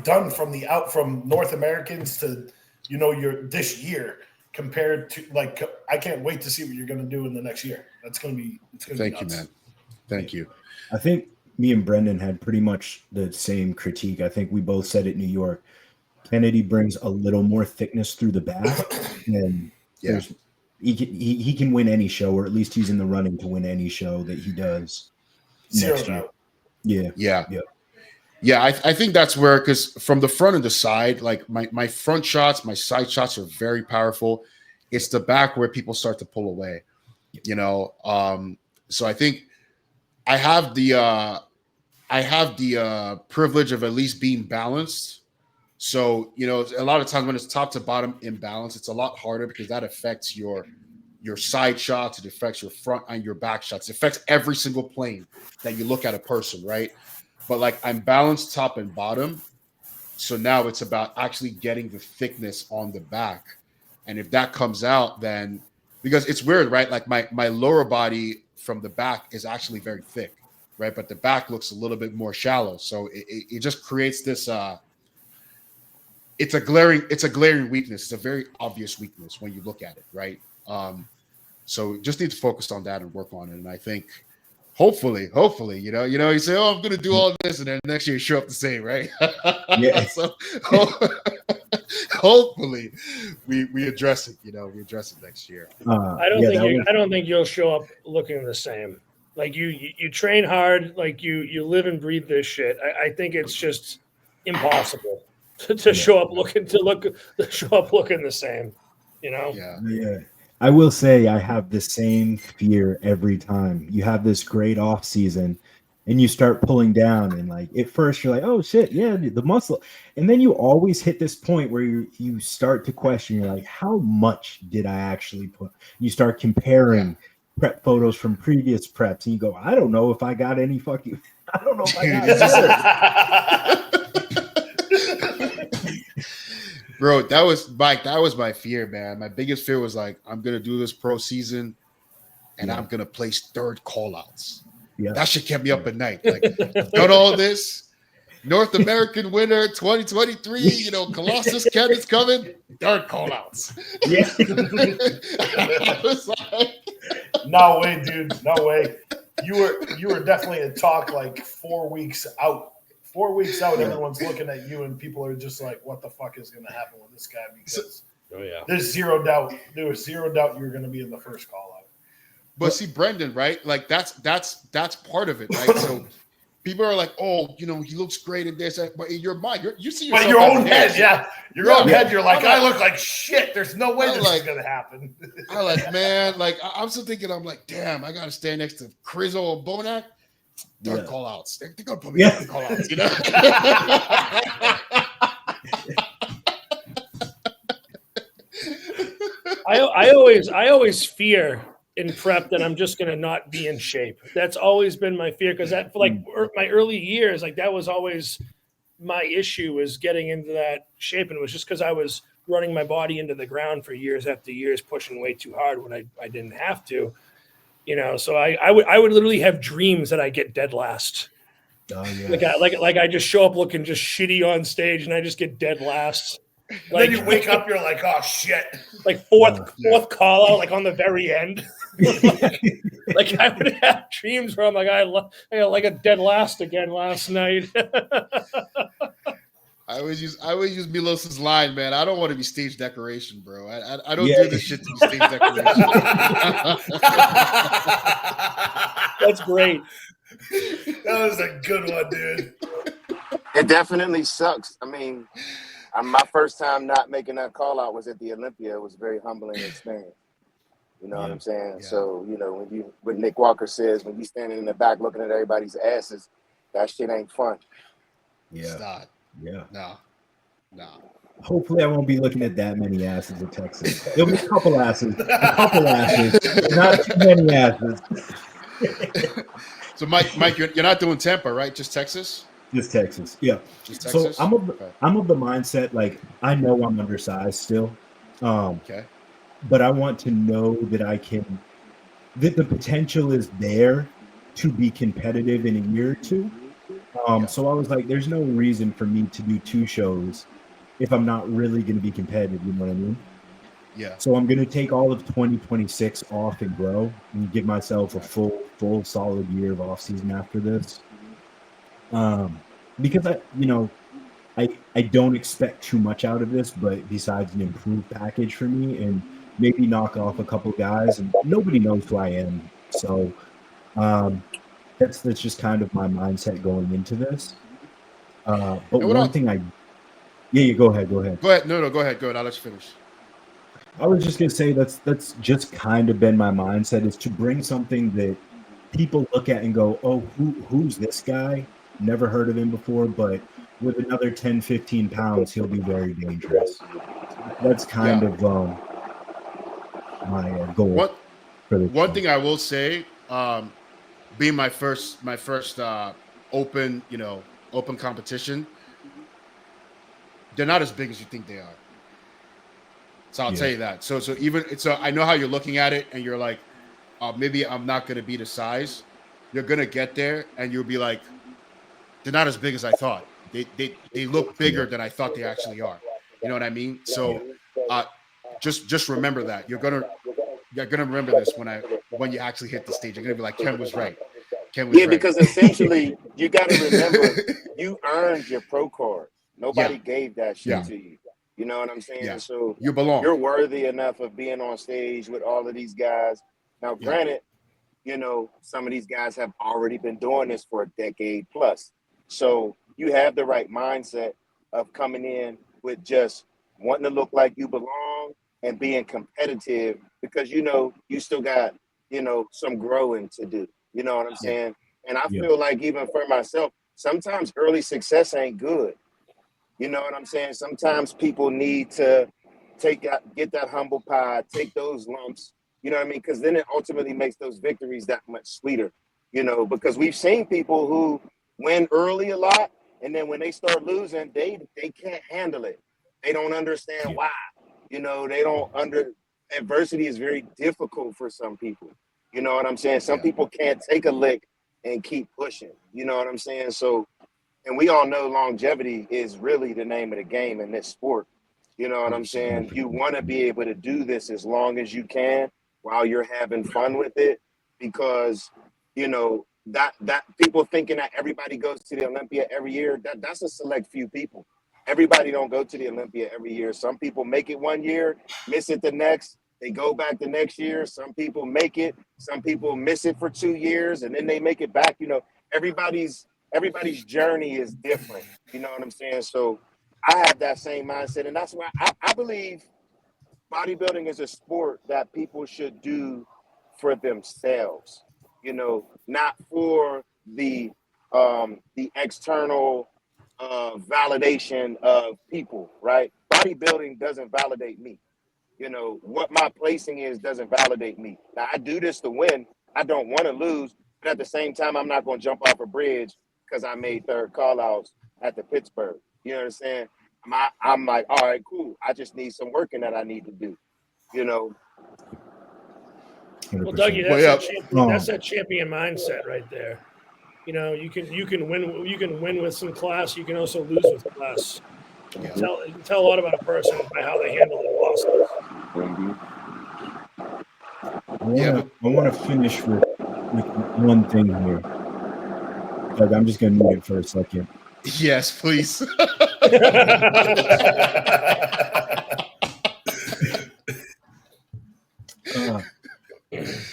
done from North Americans to, your this year, compared to I can't wait to see what you're going to do in the next year. It's going to be Thank you, nuts. man. Thank you. I think me and Brendan had pretty much the same critique. I think we both said it in New York. Kennedy brings a little more thickness through the back, and he can win any show, or at least he's in the running to win any show that he does next year. Yeah, I think that's where, because from the front and the side, like my front shots, my side shots are very powerful. It's the back where people start to pull away, So I think I have the privilege of at least being balanced. So, a lot of times when it's top to bottom imbalance, it's a lot harder because that affects your side shots, it affects your front and your back shots. It affects every single plane that you look at a person, right? But I'm balanced top and bottom. So now it's about actually getting the thickness on the back. And if that comes out, then because it's weird, right? Like my lower body from the back is actually very thick, right? But the back looks a little bit more shallow. So it just creates this it's a glaring weakness. It's a very obvious weakness when you look at it, right? So just need to focus on that and work on it. And I think hopefully, you say, I'm going to do all this, and then next year you show up the same, right? Yeah. So hopefully we address it. We address it next year. I don't think you'll show up looking the same. Like you train hard, like you live and breathe this shit. I think it's just impossible to show up looking the same. Yeah. I will say I have the same fear every time. You have this great off season and you start pulling down, and at first you're like, oh shit, yeah, the muscle. And then you always hit this point where you start to question, you're like, how much did I actually put? You start comparing prep photos from previous preps and you go, I don't know if I got any fucking, I don't know if I got Bro, that was my fear, man. My biggest fear was I'm going to do this pro season and I'm going to place third call-outs. Yeah. That shit kept me up at night. Done all this. North American winner 2023, Collosus Ken is coming. Third call-outs. Yeah. I was no way, dude. No way. You were definitely a talk 4 weeks out. 4 weeks out, everyone's looking at you, and people are just like, "What the fuck is going to happen with this guy?" Because there's zero doubt. There was zero doubt you were going to be in the first call out. But see, Brendan, right? That's part of it, right? So people are like, "Oh, he looks great in this," but in your mind, you see yourself. But your own head, your own head, you're like, I look like shit. There's no way this is going to happen. I'm still thinking, I'm like, damn, I got to stand next to Crizzo and Bonac. Dark call outs. They're gonna put me on the call outs, you know. I always fear in prep that I'm just gonna not be in shape. That's always been my fear, because that for like my early years, like that was always my issue, was getting into that shape, and it was just because I was running my body into the ground for years after years, pushing way too hard when I didn't have to, you know. So I would literally have dreams that I get dead last. Oh yeah. Like I just show up looking just shitty on stage, and I just get dead last. Like, then you wake up, you're like, oh shit! Like fourth call out, like on the very end. like I would have dreams where I'm like, I got like a dead last again last night. I always use Milos's line, man. I don't want to be stage decoration, bro. I don't do this shit to be stage decoration. That's great. That was a good one, dude. It definitely sucks. I mean, my first time not making that call out was at the Olympia. It was a very humbling experience. You know what I'm saying? Yeah. So, you know, when Nick Walker says, when you standing in the back looking at everybody's asses, that shit ain't fun. Yeah. It's not. Yeah. No. Hopefully I won't be looking at that many asses in Texas. There'll be a couple asses, not too many asses. So Mike, you're not doing Tampa, right? Just Texas? Just Texas. Yeah. Just Texas? So I'm of the mindset, like, I know I'm undersized still. Okay. But I want to know that that the potential is there to be competitive in a year or two. So I was like, there's no reason for me to do 2 shows if I'm not really going to be competitive. You know what I mean? Yeah. So I'm going to take all of 2026 off and grow and give myself a full solid year of off season after this. Because I don't expect too much out of this, but besides an improved package for me and maybe knock off a couple guys, and nobody knows who I am. So that's just kind of my mindset going into this. But one thing go ahead. Go ahead. No, go ahead. I'll let you finish. I was just gonna say that's just kind of been my mindset, is to bring something that people look at and go, oh, who's this guy? Never heard of him before, but with another 10, 15 pounds, he'll be very dangerous. That's kind of my goal. One thing I will say, being my first open competition, they're not as big as you think they are. So I'll tell you that. So I know how you're looking at it, and you're like, maybe I'm not going to be the size. You're going to get there, and you'll be like, they're not as big as I thought. They look bigger than I thought they actually are. You know what I mean? So just remember that. You're gonna remember this when you actually hit the stage. You're gonna be like, Ken was right. Because essentially you got to remember, you earned your pro card. Nobody gave that shit to you. You know what I'm saying? Yeah. So you belong. You're worthy enough of being on stage with all of these guys. Now, granted, some of these guys have already been doing this for a decade plus. So you have the right mindset of coming in with just wanting to look like you belong and being competitive, because you still got some growing to do. You know what I'm saying? And I feel like, even for myself, sometimes early success ain't good. You know what I'm saying? Sometimes people need to get that humble pie, take those lumps. You know what I mean? Because then it ultimately makes those victories that much sweeter. Because we've seen people who win early a lot, and then when they start losing, they can't handle it. They don't understand why. Adversity is very difficult for some people. You know what I'm saying? Some people can't take a lick and keep pushing. You know what I'm saying? So, and we all know longevity is really the name of the game in this sport. You know what I'm saying? You want to be able to do this as long as you can while you're having fun with it, because, that people thinking that everybody goes to the Olympia every year, that's a select few people. Everybody don't go to the Olympia every year. Some people make it one year, miss it the next. They go back the next year. Some people make it. Some people miss it for 2 years, and then they make it back. Everybody's journey is different. You know what I'm saying? So I have that same mindset, and that's why I believe bodybuilding is a sport that people should do for themselves. Not for the external validation of people, right? Bodybuilding doesn't validate me. You know, what my placing is doesn't validate me. Now, I do this to win. I don't want to lose, but at the same time, I'm not going to jump off a bridge because I made third call-outs at the Pittsburgh. You know what I'm saying? I'm like, all right, cool. I just need some working that I need to do, you know? 100%. Well, Dougie, that's that champion mindset right there. You know, you can win with some class. You can also lose with class. You can tell a lot about a person by how they handle their losses. I want to finish with one thing here. Doug, I'm just going to mute it for a second. Yes, please.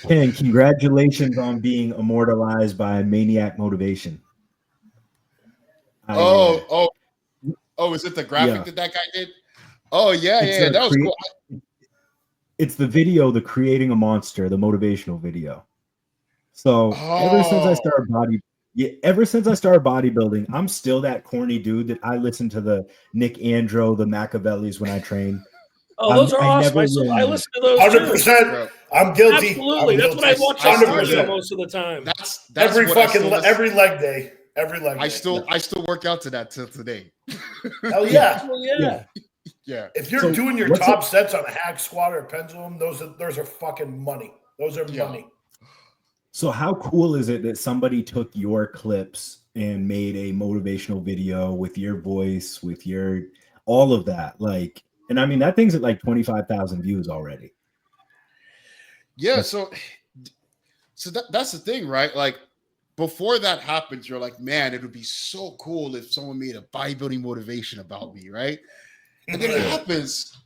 Ken, congratulations on being immortalized by Maniac Motivation. Is it the graphic that guy did? Oh, yeah. That was cool. It's the video, the Creating a Monster, the motivational video. So ever since I started bodybuilding, I'm still that corny dude that I listen to the Nick Andro, the Machiavellis when I train. Oh, those are awesome. I listen to those 100%. I'm guilty. Absolutely. That's what I watch 100% most of the time. That's every leg day. Every leg day. I still work out to that till today. Hell yeah. Yeah. If you're doing your top sets on a hack squat or a pendulum, those are fucking money. Those are money. So how cool is it that somebody took your clips and made a motivational video with your voice, with your all of that? Like, and I mean that thing's at like 25,000 views already. Yeah, so that's the thing, right? Like before that happens, you're like, man, it would be so cool if someone made a bodybuilding motivation about me, right? And then it happens,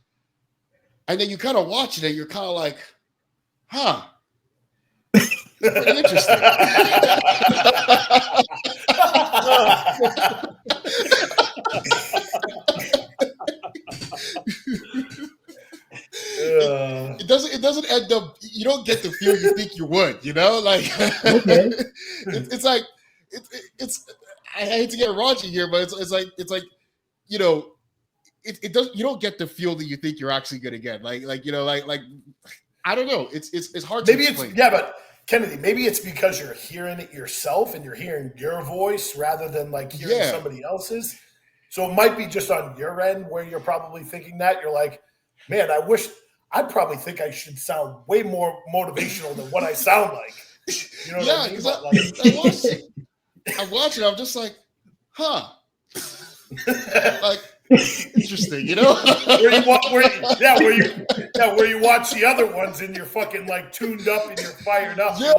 and then you kind of watch it, and you're kind of like, huh. Pretty interesting. It doesn't end up, you don't get the feel you think you would, you know, like okay. It's like it's I hate to get raunchy here, but it's like you know, it does, you don't get the feel that you think you're actually gonna get, like you know, like I don't know, it's hard to explain. But Kennedy, maybe it's because you're hearing it yourself and you're hearing your voice rather than like hearing somebody else's. So it might be just on your end where you're probably thinking that you're like, man, I'd probably think I should sound way more motivational than what I sound like. You know what I mean? I watch it. I'm just like, huh. Like, interesting, you know? where you watch the other ones and you're fucking like tuned up and you're fired up. You're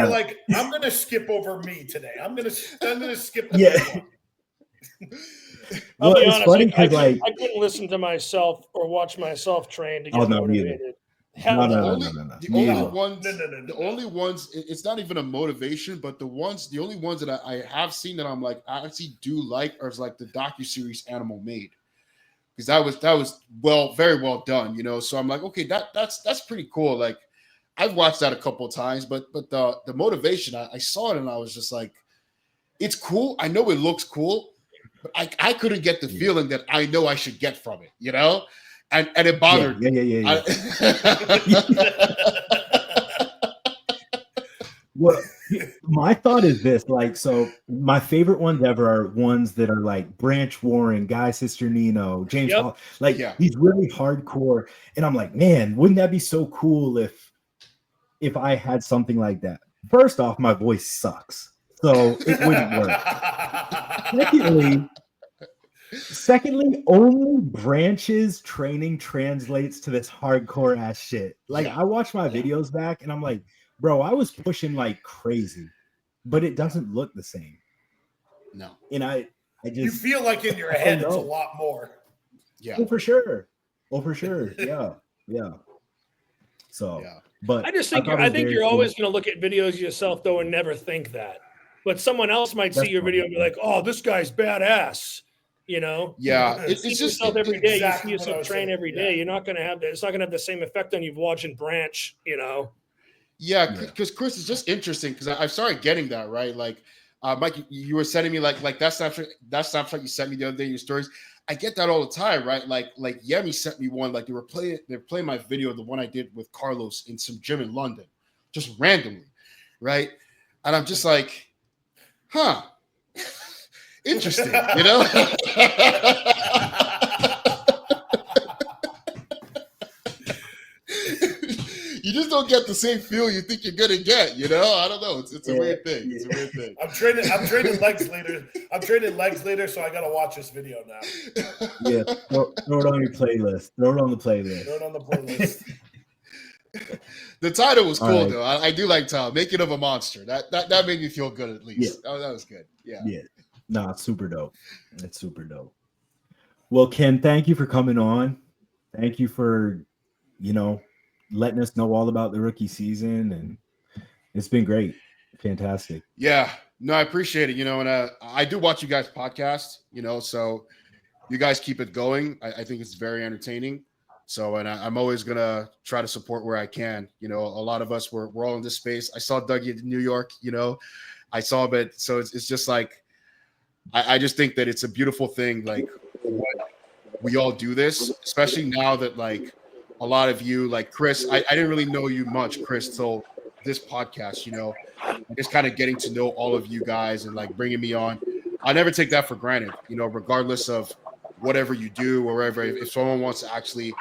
like, I'm gonna skip over me today. I'm gonna skip the one. I'll be honest, I couldn't listen to myself or watch myself train to get motivated. The only ones, it's not even a motivation, but the only ones that I have seen that I'm like, I actually do like are like the docuseries Animal Made. Because that was very well done, you know. So I'm like, okay, that's pretty cool. Like I've watched that a couple of times, but the motivation, I saw it and I was just like, it's cool. I know it looks cool, but I couldn't get the feeling that I know I should get from it, you know? And it bothered me. Well, my thought is this, like, so my favorite ones ever are ones that are like Branch Warren, Guy Cisternino, James Hall, like he's really hardcore. And I'm like, man, wouldn't that be so cool if I had something like that? First off, my voice sucks, so it wouldn't work. Secondly, only Branch's training translates to this hardcore ass shit. Like I watch my videos back and I'm like, bro, I was pushing like crazy, but it doesn't look the same. No. And I just, you feel like in your head it's a lot more. Yeah. Oh, for sure. Yeah. So but I think you're always going to look at videos yourself though and never think that. But someone else might see your video and be like, oh, this guy's badass. You know, it's just yourself every day. You see yourself train every day. You're not going to have that. It's not going to have the same effect on you watching Branch. You know. Yeah, because Chris is just interesting because I started getting that, right. Like, Mike, you were sending me like that snapshot you sent me the other day in your stories. I get that all the time, right? Like Yemi sent me one. Like they're playing my video, the one I did with Carlos in some gym in London, just randomly, right? And I'm just like, huh, interesting, you know? You just don't get the same feel you think you're gonna get, you know? I don't know. It's a weird thing. It's a weird thing. I'm training legs later. I'm training legs later, so I gotta watch this video now. Yeah, throw it on your playlist. Throw it on the playlist. Throw it on the playlist. The title was cool, right. though. I do like title. Making of a Monster. That made me feel good at least. Yeah. That was good. Yeah. Yeah. Nah, it's super dope. It's super dope. Well, Ken, thank you for coming on. Thank you for, letting us know all about the rookie season, and it's been great. Fantastic. Yeah. No, I appreciate it. And I do watch you guys' podcast, so you guys keep it going. I think it's very entertaining. So, and I'm always going to try to support where I can. A lot of us, we're all in this space. I saw Dougie in New York, I saw him. So it's just like, I just think that it's a beautiful thing. Like, we all do this, especially now that like a lot of you, like Chris, I didn't really know you much, Chris, till this podcast, just kind of getting to know all of you guys and like bringing me on. I never take that for granted, regardless of whatever you do or wherever, if someone wants to actually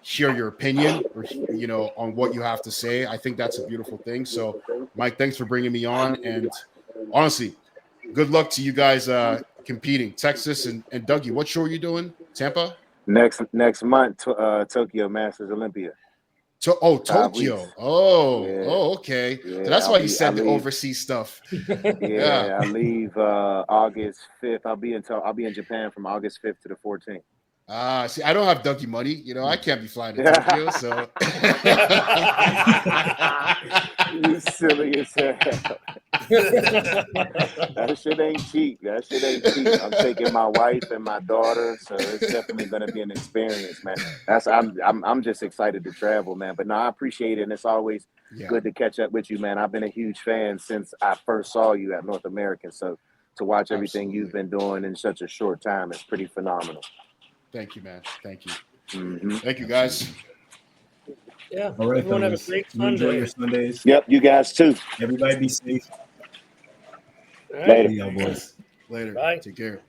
hear your opinion or, on what you have to say, I think that's a beautiful thing. So Mike, thanks for bringing me on. And honestly, good luck to you guys competing. Texas and Dougie, what show are you doing? Tampa? Next month, Tokyo Masters Olympia. Tokyo. Okay. Yeah, so that's why you said the overseas stuff. Yeah, I leave August 5th. I'll be in Japan from August 5th to the 14th. See, I don't have Dougie money. I can't be flying to Tokyo, so you silly as hell. That shit ain't cheap. I'm taking my wife and my daughter, so it's definitely gonna be an experience, man. I'm just excited to travel, man. But no, I appreciate it, and it's always good to catch up with you, man. I've been a huge fan since I first saw you at North American. So to watch everything you've been doing in such a short time is pretty phenomenal. Thank you, man. Thank you. Mm-hmm. Thank you, guys. Yeah. All right, everyone fellas. have a great You enjoy Sunday. your Sundays. Yep, you guys too. Everybody be safe. All right. Later. See y'all, boys. Later. Bye. Take care.